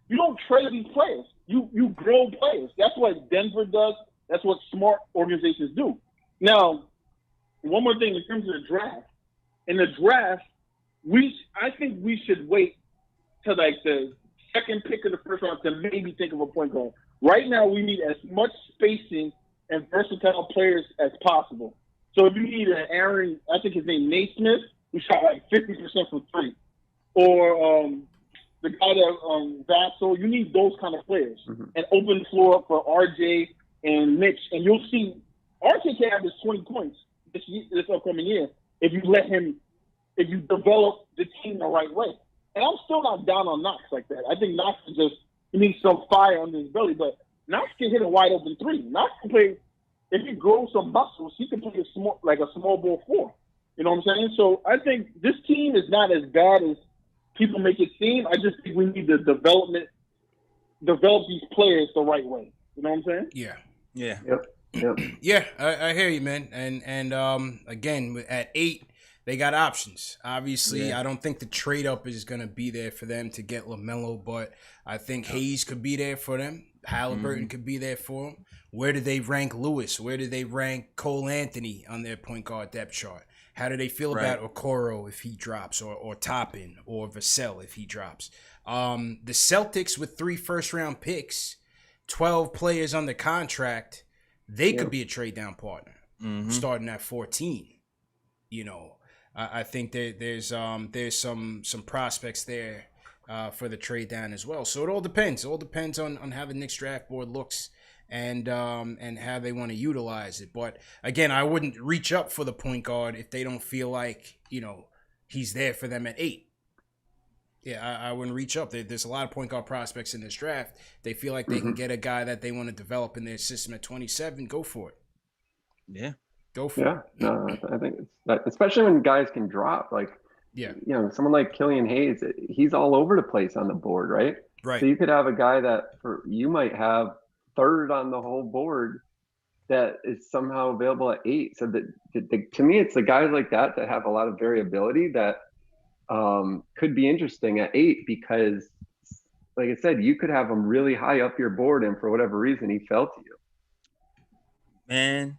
You don't trade these players. You grow players. That's what Denver does. That's what smart organizations do. Now, one more thing in terms of the draft. In the draft, I think we should wait till like the second pick of the first round to maybe think of a point guard. Right now, we need as much spacing and versatile players as possible. So if you need an Aaron, I think his name Naismith, who shot like 50% from 3, or the guy that Vassell, you need those kind of players and open the floor up for RJ and Mitch, and you'll see RJ can have his 20 points this upcoming year if you let him, if you develop the team the right way. And I'm still not down on Knox like that. I think Knox is just, he needs some fire under his belly, but Knox can hit a wide open 3. Knox can play, if he grows some muscles, he can play a small ball 4. You know what I'm saying? So I think this team is not as bad as people make it seem. I just think we need to develop these players the right way. You know what I'm saying? Yeah. Yep. Yeah, I hear you, man. And again, at 8, they got options. Obviously, I don't think the trade up is going to be there for them to get LaMelo, but I think Hayes could be there for them. Halliburton could be there for him. Where do they rank Lewis? Where do they rank Cole Anthony on their point guard depth chart? How do they feel about Okoro if he drops, or Toppin, or Vassell if he drops? The Celtics with 3 first-round picks, 12 players under contract, they could be a trade-down partner, starting at 14. You know, I think there's some prospects there for the trade down as well. So it all depends. It all depends on how the Knicks draft board looks and how they want to utilize it. But again, I wouldn't reach up for the point guard if they don't feel like, you know, he's there for them at 8. Yeah, I wouldn't reach up. There's a lot of point guard prospects in this draft. They feel like they can get a guy that they want to develop in their system at 27. Go for it. Yeah. Go for it. No, I think it's that, especially when guys can drop. Like, you know, someone like Killian Hayes, he's all over the place on the board, right? Right. So you could have a guy that you might have 3rd on the whole board that is somehow available at 8. So to me, it's the guys like that have a lot of variability that could be interesting at 8 because, like I said, you could have him really high up your board, and for whatever reason, he fell to you. Man,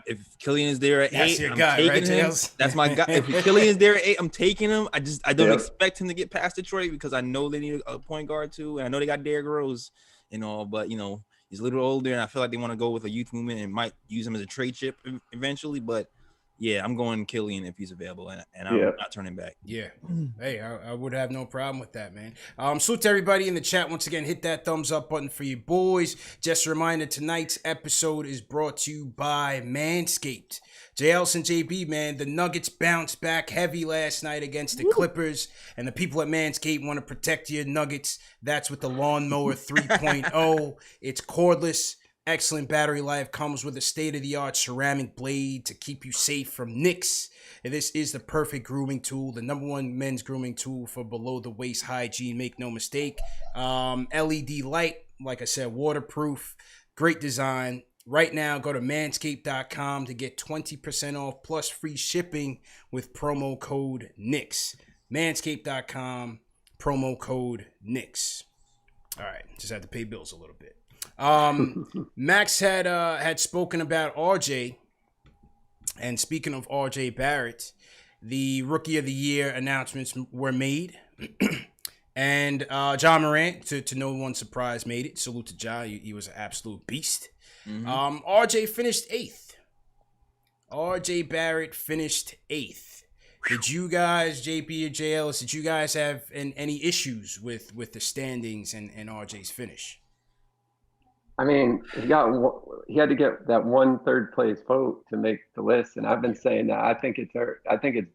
If Killian is there at That's 8, your I'm guy, taking right, him. Jails? That's my guy. If Killian is there at 8, I'm taking him. I don't expect him to get past Detroit because I know they need a point guard too, and I know they got Derrick Rose and all. But he's a little older, and I feel like they want to go with a youth movement and might use him as a trade chip eventually. But yeah, I'm going Killian if he's available, and I'm not turning back. Yeah. Hey, I would have no problem with that, man. Salute to everybody in the chat. Once again, hit that thumbs up button for you boys. Just a reminder, tonight's episode is brought to you by Manscaped. JLs and JB, man, the Nuggets bounced back heavy last night against the Clippers, and the people at Manscaped want to protect your Nuggets. That's with the Lawnmower 3.0. It's cordless. Excellent battery life, comes with a state-of-the-art ceramic blade to keep you safe from nicks. And this is the perfect grooming tool, the #1 men's grooming tool for below-the-waist hygiene. Make no mistake. LED light, like I said, waterproof, great design. Right now, go to manscaped.com to get 20% off plus free shipping with promo code Knicks. Manscaped.com, promo code Knicks. All right, just had to pay bills a little bit. Max had spoken about RJ, and speaking of RJ Barrett, the Rookie of the Year announcements were made, and Ja Morant, to no one's surprise, made it. Salute to Ja, he was an absolute beast. RJ finished 8th. RJ Barrett finished 8th. Did you guys, JP or JL, did you guys have any issues with the standings and RJ's finish? I mean, he had to get that 1 third place vote to make the list, and I've been saying that. I think it's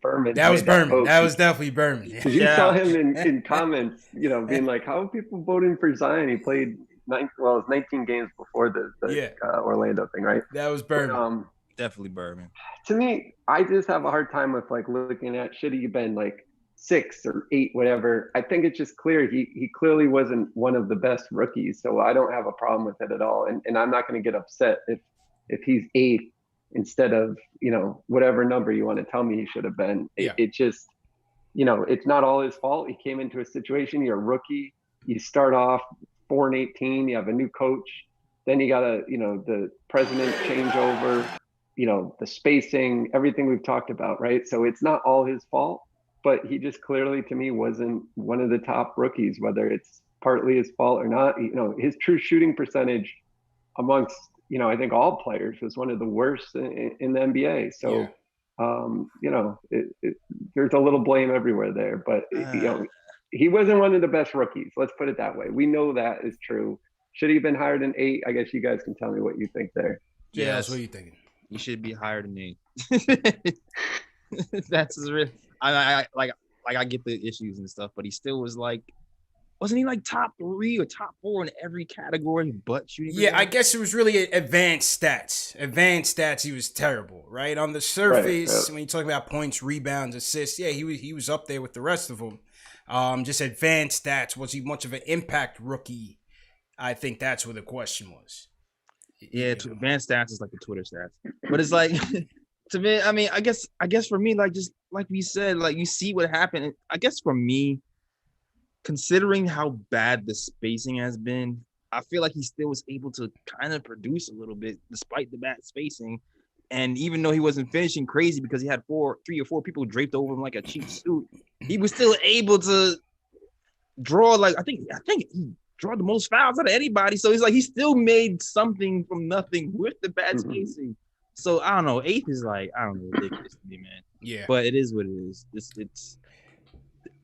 Berman. That was Berman. That was definitely Berman. Because you saw him in comments, being like, "How are people voting for Zion? He played 19 games before the Orlando thing, right?" That was Berman. Definitely Berman. To me, I just have a hard time with looking at should he have been 6 or 8, whatever. I think it's just clear he clearly wasn't one of the best rookies, so I don't have a problem with it at all. And I'm not going to get upset if he's 8th instead of whatever number you want to tell me he should have been. It just it's not all his fault. He came into a situation. You're a rookie. You start off 4-18. You have a new coach. Then you got the president changeover. The spacing, everything we've talked about, right? So it's not all his fault. But he just clearly, to me, wasn't one of the top rookies, whether it's partly his fault or not. His true shooting percentage amongst, I think all players was one of the worst in the NBA. So, there's a little blame everywhere there. But, he wasn't one of the best rookies. Let's put it that way. We know that is true. Should he have been higher than 8? I guess you guys can tell me what you think there. Yeah, that's what you thinking. He should be higher than 8. That's real. I get the issues and stuff, but he still was wasn't he top 3 or top 4 in every category but shooting? Yeah, I guess it was really advanced stats. Advanced stats, he was terrible, right? On the surface, when you talk about points, rebounds, assists, he was up there with the rest of them. Just advanced stats, was he much of an impact rookie? I think that's where the question was. Yeah, advanced stats is like the Twitter stats, but it's to me, I mean, I guess for me, just like we said, you see what happened. I guess for me, considering how bad the spacing has been, I feel like he still was able to kind of produce a little bit despite the bad spacing. And even though he wasn't finishing crazy because he had 3 or 4 people draped over him like a cheap suit, he was still able to draw I think he drew the most fouls out of anybody. So he still made something from nothing with the bad spacing. So I don't know. 8th is ridiculous to me, man. Yeah. But it is what it is. It's.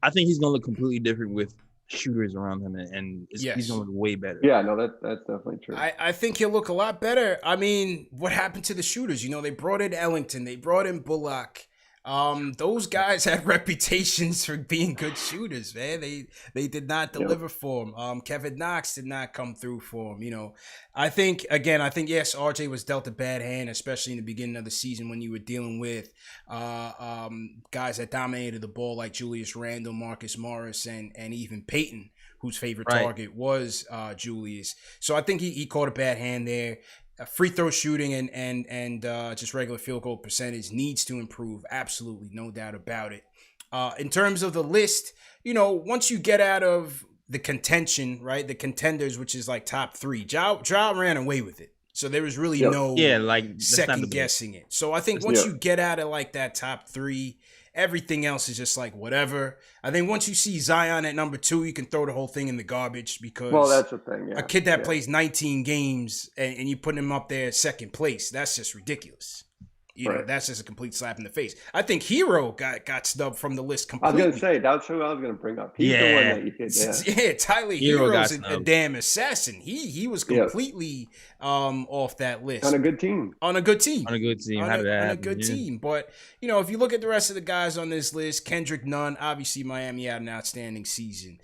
I think he's gonna look completely different with shooters around him, and he's gonna look way better. Yeah, no, that's definitely true. I think he'll look a lot better. I mean, what happened to the shooters? They brought in Ellington, they brought in Bullock. Those guys had reputations for being good shooters, man. They did not deliver for him. Kevin Knox did not come through for him. I think yes, RJ was dealt a bad hand, especially in the beginning of the season when you were dealing with guys that dominated the ball like Julius Randle, Marcus Morris, and even Peyton, whose favorite target was Julius. So I think he caught a bad hand there. Free throw shooting and just regular field goal percentage needs to improve. Absolutely, no doubt about it. In terms of the list, once you get out of the contention, right, the contenders, which is top 3, Ja ran away with it. So there was really second guessing it. So I think once you get out of like that top 3, everything else is just like whatever. I think once you see Zion at number 2, you can throw the whole thing in the garbage because that's the thing. Yeah. A kid that plays 19 games and you put him up there second place, that's just ridiculous. You know, that's just a complete slap in the face. I think Hero got snubbed from the list completely. I was going to say, that's who I was going to bring up. He's the one that you did, Yeah, Tyler Hero's a damn assassin. He was completely off that list. On a good team. On a good team. But, you know, if you look at the rest of the guys on this list, Kendrick Nunn, obviously Miami had an outstanding season.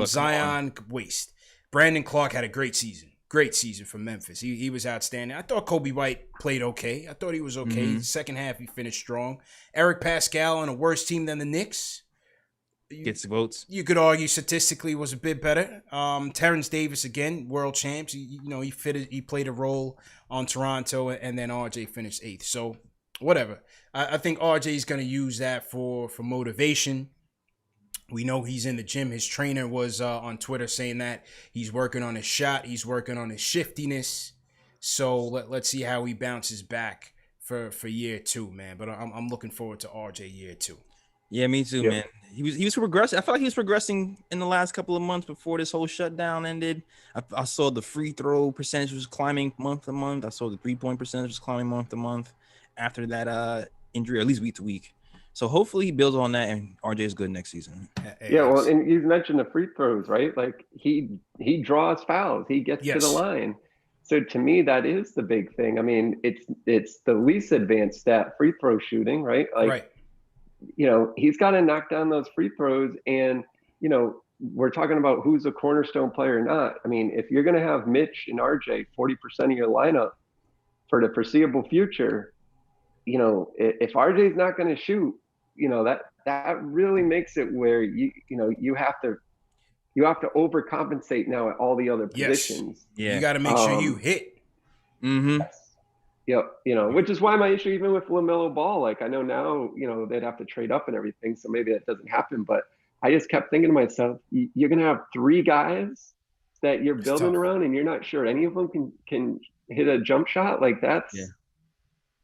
Zion, waste. Brandon Clark had a great season. Great season for Memphis. He was outstanding. I thought Kobe White played okay. I thought he was okay. Second half, he finished strong. Eric Pascal on a worse team than the Knicks. Gets the votes. You could argue statistically was a bit better. Terrence Davis, again, world champs. He played a role on Toronto, and then RJ finished 8th. So, whatever. I think RJ is going to use that for motivation. We know he's in the gym. His trainer was on Twitter saying that he's working on his shot. He's working on his shiftiness. So let's see how he bounces back for year 2, man. But I'm looking forward to RJ year 2. Yeah, me too, man. He was progressing. I feel like he was progressing in the last couple of months before this whole shutdown ended. I saw the free throw percentage was climbing month to month. I saw the 3-point percentage was climbing month to month after that injury, or at least week to week. So hopefully he builds on that and RJ is good next season. Yeah, well, and you mentioned the free throws, right? Like he draws fouls. He gets to the line. So to me, that is the big thing. I mean, it's the least advanced stat, free throw shooting, right? Like, you know, he's got to knock down those free throws. And, you know, we're talking about who's a cornerstone player or not. I mean, if you're going to have Mitch and RJ 40% of your lineup for the foreseeable future, you know, if RJ's not going to shoot, you know, that really makes it where you have to overcompensate now at all the other positions. Yeah, you got to make sure you hit. Yep, you know, which is why my issue even with LaMelo Ball, like I know now, you know, they'd have to trade up and everything, so maybe that doesn't happen. But I just kept thinking to myself, you're gonna have 3 guys that you're building around, and you're not sure any of them can hit a jump shot. Like that's.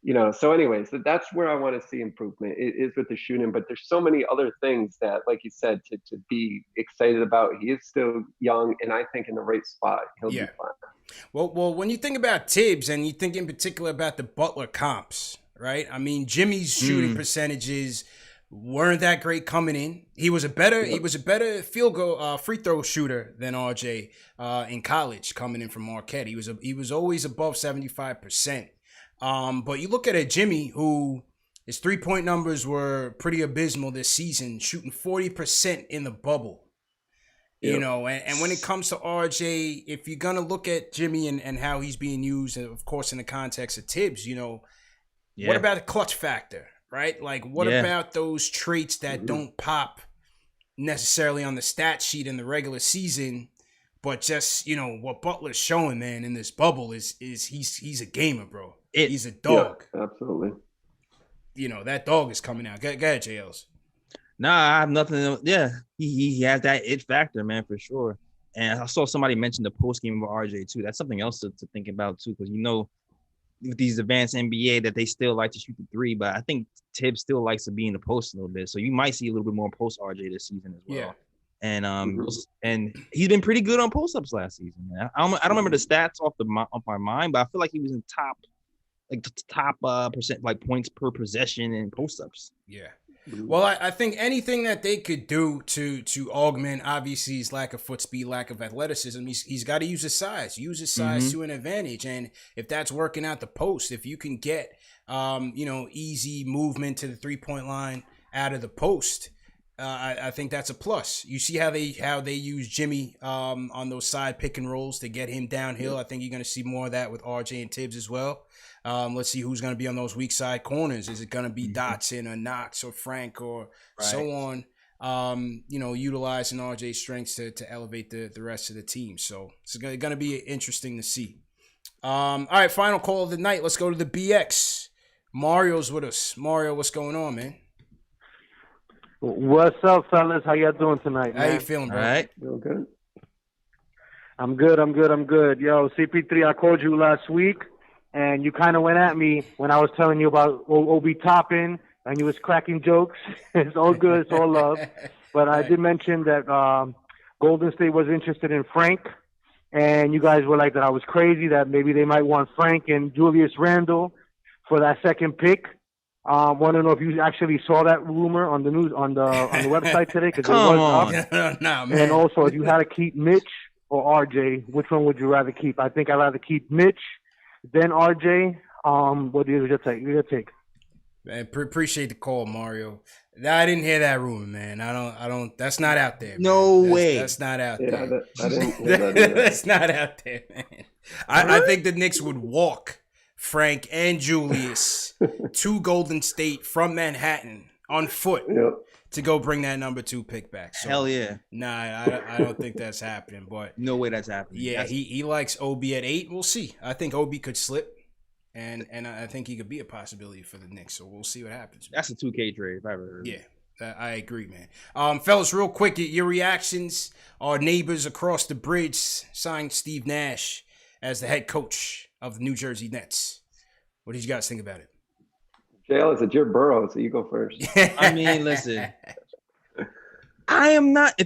You know, so anyways, that's where I want to see improvement is with the shooting. But there's so many other things that, like you said, to be excited about. He is still young, and I think in the right spot, he'll be fine. Well, when you think about Tibbs, and you think in particular about the Butler comps, right? I mean, Jimmy's shooting percentages weren't that great coming in. He was a better field goal free throw shooter than RJ in college coming in from Marquette. He was always above 75%. But you look at a Jimmy who his 3-point numbers were pretty abysmal this season, shooting 40% in the bubble. You know, and when it comes to RJ, if you're going to look at Jimmy and how he's being used, and of course in the context of Tibbs, you know, what about the clutch factor, right? Like what about those traits that don't pop necessarily on the stat sheet in the regular season, but just, you know, what Butler's showing, man, in this bubble is he's a gamer, bro. He's a dog. Yeah, absolutely. You know, that dog is coming out. Go ahead, JLs. Nah, I have nothing. Yeah, he has that it factor, man, for sure. And I saw somebody mention the post game of RJ too. That's something else to think about too, because you know, with these advanced NBA that they still like to shoot the 3, but I think Tibbs still likes to be in the post a little bit. So you might see a little bit more post RJ this season as well. Yeah. And and he's been pretty good on post ups last season. Man. I don't remember the stats off my mind, but I feel like he was in top percent, like points per possession and post ups. Yeah. Well, I think anything that they could do to augment, obviously, his lack of foot speed, lack of athleticism, he's got to use his size to an advantage. And if that's working out the post, if you can get, easy movement to the 3-point line out of the post, I think that's a plus. You see how they use Jimmy on those side pick and rolls to get him downhill. I think you're going to see more of that with RJ and Tibbs as well. Let's see who's going to be on those weak side corners. Is it going to be Dotson or Knox or Frank or so on? Utilizing RJ's strengths to elevate the rest of the team. So it's going to be interesting to see. All right, final call of the night. Let's go to the BX. Mario's with us. Mario, what's going on, man? What's up, fellas? How y'all doing tonight, man? How you feeling, bro? All right. Feel good. I'm good. Yo, CP3, I called you last week. and you kind of went at me when I was telling you about Obi Toppin, and you was cracking jokes. It's all good. It's all love. But I did mention that Golden State was interested in Frank, and you guys were like that I was crazy, that maybe they might want Frank and Julius Randle for that second pick. Want to know if you actually saw that rumor on the news on the website today, because it was up. Nah, man. And also, if you had to keep Mitch or RJ, which one would you rather keep? I think I'd rather keep Mitch than RJ. What do you take? Man, appreciate the call, Mario. I didn't hear that rumor, man. I don't. That's not out there. No man. way. That's not out there. I didn't hear that either. That's not out there, man. I think the Knicks would walk Frank and Julius to Golden State from Manhattan on foot to go bring that number 2 pick back. So, hell yeah. Nah, I don't think that's happening. But no way that's happening. Yeah, he likes Obi at 8. We'll see. I think Obi could slip. And I think he could be a possibility for the Knicks, so we'll see what happens. That's a 2K trade if I ever heard. Yeah, I agree, man. Fellas, real quick, your reactions. Our neighbors across the bridge signed Steve Nash as the head coach of the New Jersey Nets. What did you guys think about it? JL, it's your borough, so you go first. I mean, listen, I am not.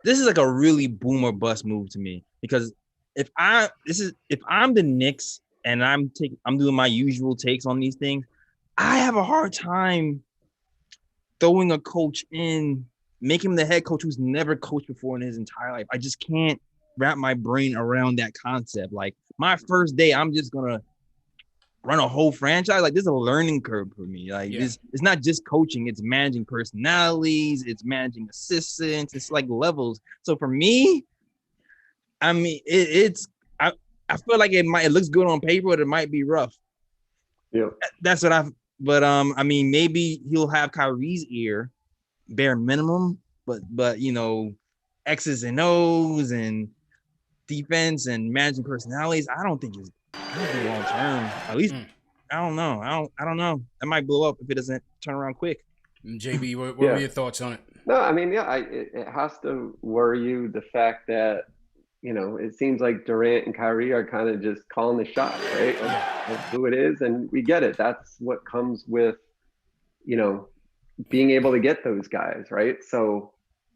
This is like a really boom or bust move to me, because if I'm the Knicks and I'm doing my usual takes on these things, I have a hard time throwing a coach in, making him the head coach who's never coached before in his entire life. I just can't wrap my brain around that concept. Like, my first day, I'm just gonna run a whole franchise. Like, this is a learning curve for me. Like, it's not just coaching, it's managing personalities, it's managing assistants, it's like levels. So for me, I mean, I feel like it looks good on paper, but it might be rough. Yeah, that's what But I mean, maybe he'll have Kyrie's ear, bare minimum. But you know, X's and O's and defense and managing personalities, I don't think long term. At least I don't know. I don't know. That might blow up if it doesn't turn around quick. JB, what were your thoughts on it? No, I mean, it has to worry you, the fact that, you know, it seems like Durant and Kyrie are kind of just calling the shots, right? That's who it is, and we get it. That's what comes with, you know, being able to get those guys, right? So,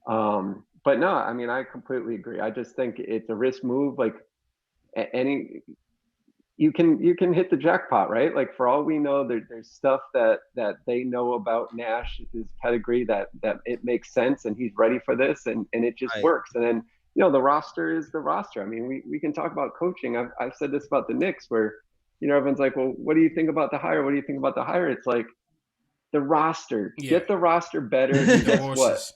but no, I mean, I completely agree. I just think it's a risk move. Like, you can hit the jackpot, right? Like, for all we know, there's stuff that they know about Nash, his pedigree, that it makes sense, and he's ready for this, and it just works. And then, you know, the roster is the roster. I mean, we can talk about coaching. I've said this about the Knicks, where, you know, everyone's like, well, what do you think about the hire? What do you think about the hire? It's like, the roster, get the roster better. And guess what?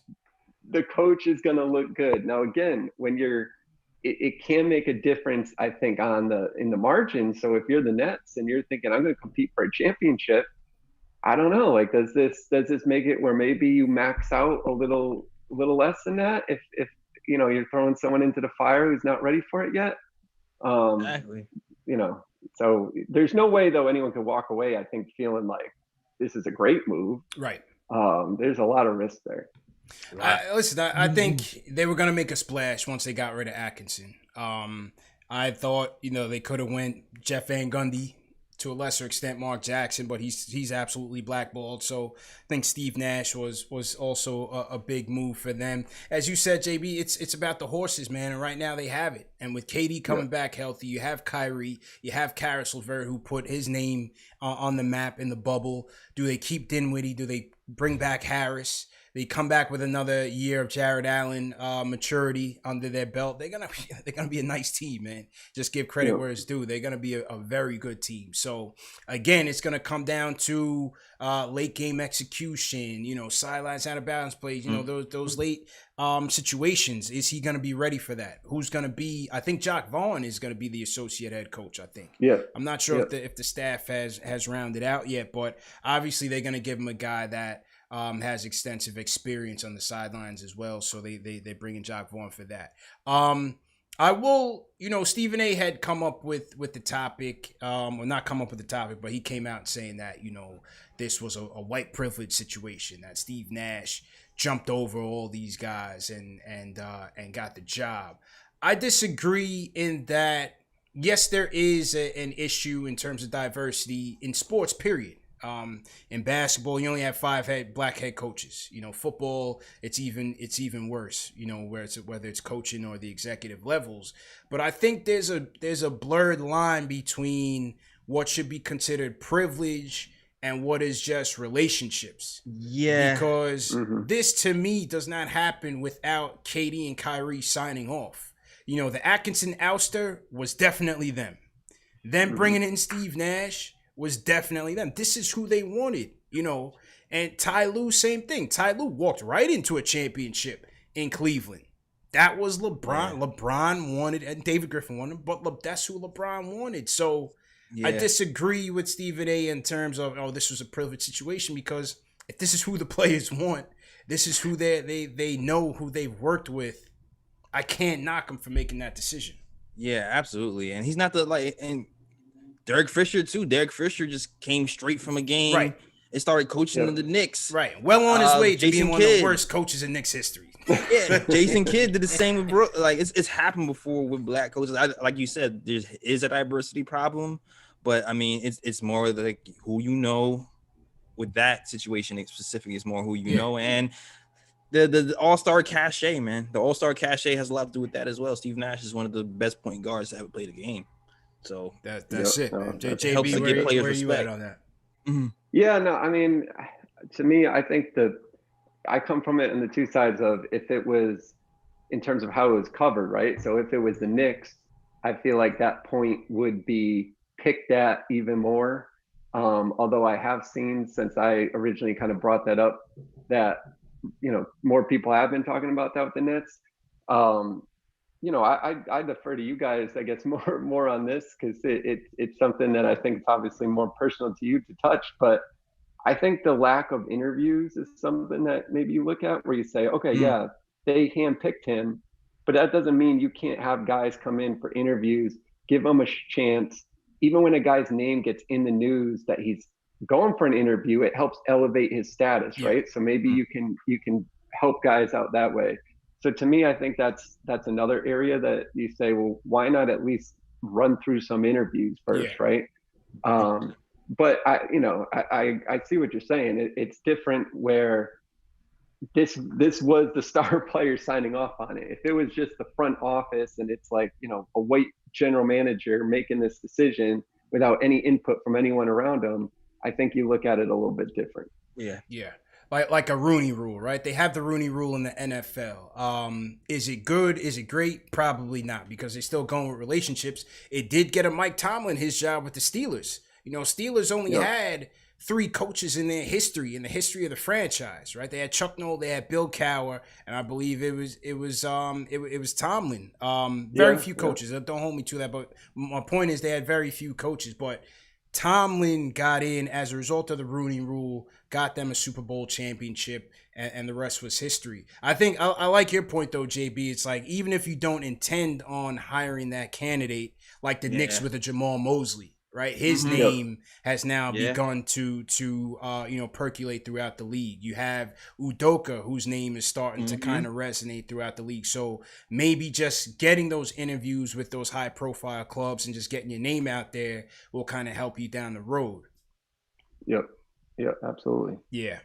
The coach is going to look good. Now, again, when it can make a difference, I think, in the margin. So if you're the Nets and you're thinking, I'm going to compete for a championship, I don't know. Like, does this make it where maybe you max out a little less than that if you know, you're throwing someone into the fire who's not ready for it yet? Exactly. You know, so there's no way, though, anyone could walk away, I think, feeling like this is a great move. Right. There's a lot of risk there. Listen, I think they were going to make a splash once they got rid of Atkinson. I thought, you know, they could have went Jeff Van Gundy, to a lesser extent Mark Jackson, but he's absolutely blackballed. So I think Steve Nash was also a big move for them. As you said, JB, it's about the horses, man, and right now they have it. And with KD coming back healthy, you have Kyrie, you have Caris LeVert, who put his name on the map in the bubble. Do they keep Dinwiddie? Do they bring back Harris? They come back with another year of Jared Allen maturity under their belt. They're gonna be a nice team, man. Just give credit where it's due. They're gonna be a very good team. So again, it's gonna come down to late game execution. You know, sidelines, out of bounds plays. You know, those late situations. Is he gonna be ready for that? Who's gonna be? I think Jock Vaughn is gonna be the associate head coach. I think. Yeah. I'm not sure if the staff has rounded out yet, but obviously they're gonna give him a guy that has extensive experience on the sidelines as well. So they bring in Jock Vaughn for that. I will, you know, Stephen A had come up with the topic, or not come up with the topic, but he came out saying that, you know, this was a white privilege situation, that Steve Nash jumped over all these guys and got the job. I disagree in that yes, there is an issue in terms of diversity in sports, period. In basketball, you only have 5 black head coaches. Football, it's even worse. Whether it's coaching or the executive levels. But I think there's a blurred line between what should be considered privilege and what is just relationships. Yeah. Because this, to me, does not happen without Katie and Kyrie signing off. The Atkinson ouster was definitely them. Them bringing in Steve Nash was definitely them. This is who they wanted, And Ty Lue, same thing. Ty Lue walked right into a championship in Cleveland. That was LeBron. Yeah. LeBron wanted, and David Griffin wanted, but that's who LeBron wanted. So I disagree with Stephen A. in terms of, this was a privileged situation, because if this is who the players want, this is who they know, who they've worked with, I can't knock him for making that decision. Yeah, absolutely. And he's not and Derek Fisher too. Derek Fisher just came straight from a game. Right. And started coaching the Knicks. Right. Well on his way to being one of the worst coaches in Knicks history. Yeah, Jason Kidd did the same with Brooke. It's happened before with black coaches. Like you said, there is a diversity problem, but I mean, it's more like who you know. With that situation specifically, it's more who you know, and the all-star cachet, man. The all-star cachet has a lot to do with that as well. Steve Nash is one of the best point guards to ever play the game. So that's it, man. JB, helps to get players where respect. You at on that? Mm-hmm. Yeah, no, I mean, to me, I think I come from it on the two sides of, if it was in terms of how it was covered, right? So if it was the Knicks, I feel like that point would be picked at even more. Although I have seen, since I originally kind of brought that up, that, more people have been talking about that with the Nets. I defer to you guys, I guess, more on this, because it's something that I think is obviously more personal to you to touch. But I think the lack of interviews is something that maybe you look at where you say, okay, yeah, they handpicked him, but that doesn't mean you can't have guys come in for interviews, give them a chance. Even when a guy's name gets in the news that he's going for an interview, it helps elevate his status, right? So maybe you can help guys out that way. So to me, I think that's another area that you say, well, why not at least run through some interviews first, right? But I see what you're saying. It's different where this was the star player signing off on it. If it was just the front office and it's like, a white general manager making this decision without any input from anyone around them, I think you look at it a little bit different. Yeah. Like a Rooney Rule, right? They have the Rooney Rule in the NFL. Is it good? Is it great? Probably not, because they're still going with relationships. It did get a Mike Tomlin his job with the Steelers. Steelers only had 3 coaches in their history, in the history of the franchise, right? They had Chuck Noll, they had Bill Cowher, and I believe it was Tomlin. Very few coaches. Don't hold me to that, but my point is they had very few coaches, but Tomlin got in as a result of the Rooney Rule, got them a Super Bowl championship, and the rest was history. I think I like your point though, JB. It's like, even if you don't intend on hiring that candidate, like the Knicks with a Jamal Mosley, right? His name has now begun to percolate throughout the league. You have Udoka, whose name is starting to kind of resonate throughout the league. So maybe just getting those interviews with those high profile clubs and just getting your name out there will kind of help you down the road. Yep, absolutely. Yeah.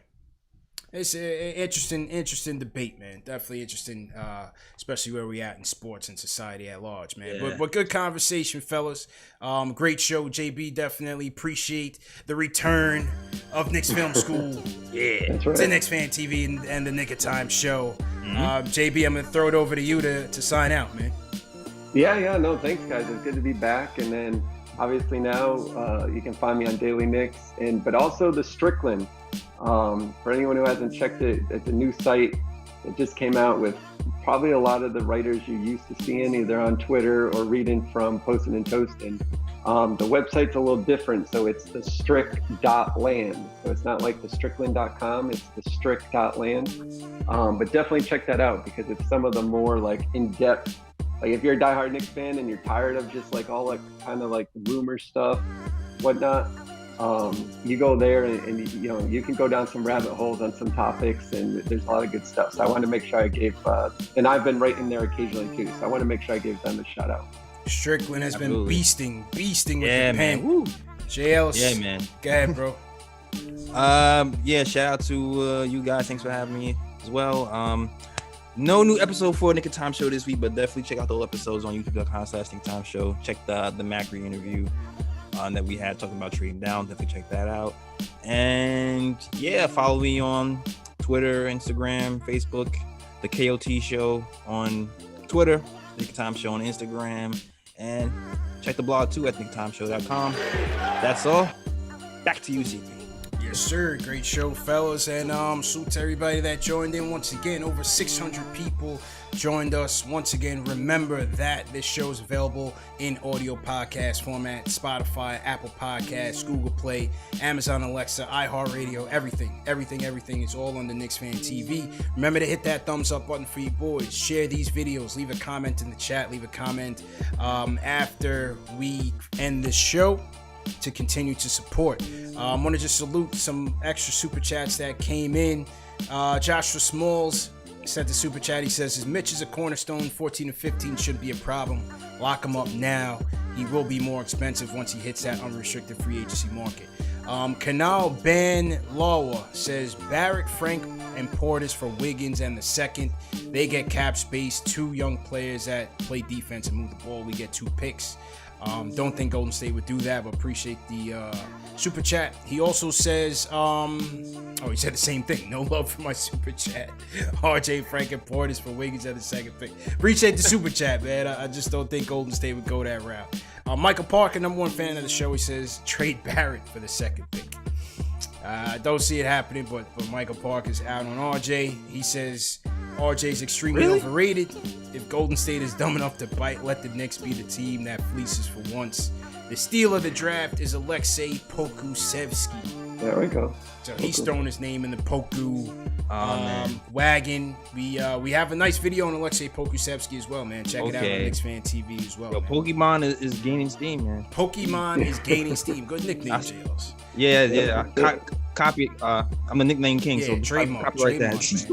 It's an interesting debate, man. Definitely interesting, especially where we at in sports and society at large, man. Yeah. But good conversation, fellas. Great show, JB. Definitely appreciate the return of Knicks Film School. That's right. To Knicks Fan TV and the Nick of Time show. JB, I'm gonna throw it over to you to sign out, man. Yeah. No, thanks, guys. It's good to be back. And then obviously now you can find me on Daily Knicks, but also the Strickland. For anyone who hasn't checked it, it's a new site. It just came out with probably a lot of the writers you're used to seeing either on Twitter or reading from Postin' and Toastin'. The website's a little different, so it's the strick.land. So it's not like the strickland.com, it's the strick.land. But definitely check that out, because it's some of the more like in-depth, like if you're a diehard Knicks fan and you're tired of just like all like kind of like rumor stuff, whatnot, you go there and you can go down some rabbit holes on some topics, and there's a lot of good stuff. So I want to make sure I gave, and I've been writing there occasionally too, so I want to make sure I gave them a shout out. Strickland has Absolutely. been beasting with Yeah, the man. pen. Woo. JLs. Yeah, man. Go ahead, bro. Yeah, shout out to you guys. Thanks for having me as well. No new episode for Knick of Time Show this week, but definitely check out those episodes on youtube.com/Knick Time Show. Check the Macri interview that we had talking about trading down. Definitely check that out. And yeah, follow me on Twitter, Instagram, Facebook, the KOT Show on Twitter, Knick of Time Show on Instagram, and check the blog too at knicktimeshow.com. That's all. Back to you, CP. Yes, sir. Great show, fellas. And salute to everybody that joined in once again. Over 600 people joined us. Once again, remember that this show is available in audio podcast format, Spotify, Apple Podcasts, Google Play, Amazon Alexa, iHeartRadio, everything is all on the Knicks Fan TV. Remember to hit that thumbs up button for you boys. Share these videos. Leave a comment in the chat. Leave a comment after we end this show to continue to support. I want to just salute some extra super chats that came in. Joshua Smalls sent the super chat. He says, Mitch is a cornerstone. 14 and 15 shouldn't be a problem. Lock him up now. He will be more expensive once he hits that unrestricted free agency market. Canal Ben Lawa says, Barrett, Frank, and Portis for Wiggins and the second. They get cap space. 2 young players that play defense and move the ball. We get 2 picks. Don't think Golden State would do that, but appreciate the super chat. He also says, he said the same thing. No love for my super chat. RJ, Frank, and Portis for Wiggins at the second pick. Appreciate the super chat, man. I just don't think Golden State would go that route. Michael Parker, number 1 fan of the show, he says, trade Barrett for the second pick. I don't see it happening, but Michael Parker's out on RJ. He says RJ's extremely overrated. If Golden State is dumb enough to bite, let the Knicks be the team that fleeces for once. The steal of the draft is Alexei Pokusevsky. There we go. So he's thrown his name in the Poku wagon. We have a nice video on Alexei Pokusevsky as well, man. Check it out on Knicks Fan TV as well. Yo, Pokemon is gaining steam, man. Pokemon is gaining steam. Good nickname, JLs. Yeah. Copy. I'm a nickname king, so trademark that.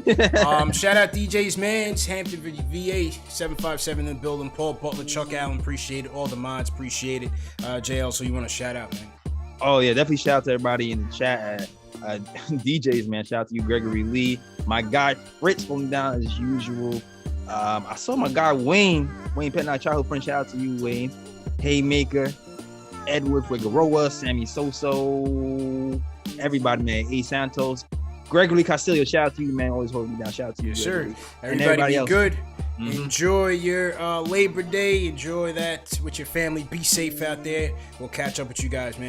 Man. Shout out DJ's Mans, Hampton VA 757 in the building. Paul Butler, Chuck Allen, appreciate it. All the mods, appreciate it. JL, so you want to shout out, man? Oh yeah, definitely shout out to everybody in the chat. DJs, man. Shout out to you, Gregory Lee. My guy Fritz holding down as usual. I saw my guy Wayne Petnine, childhood friend. Shout out to you, Wayne. Haymaker, Edward Figueroa, Sammy Soso, everybody, man. A Santos, Gregory Castillo. Shout out to you, man. Always holding me down. Shout out to you, sir. Everybody be else. Good. Mm-hmm. Enjoy your Labor Day. Enjoy that with your family. Be safe out there. We'll catch up with you guys, man.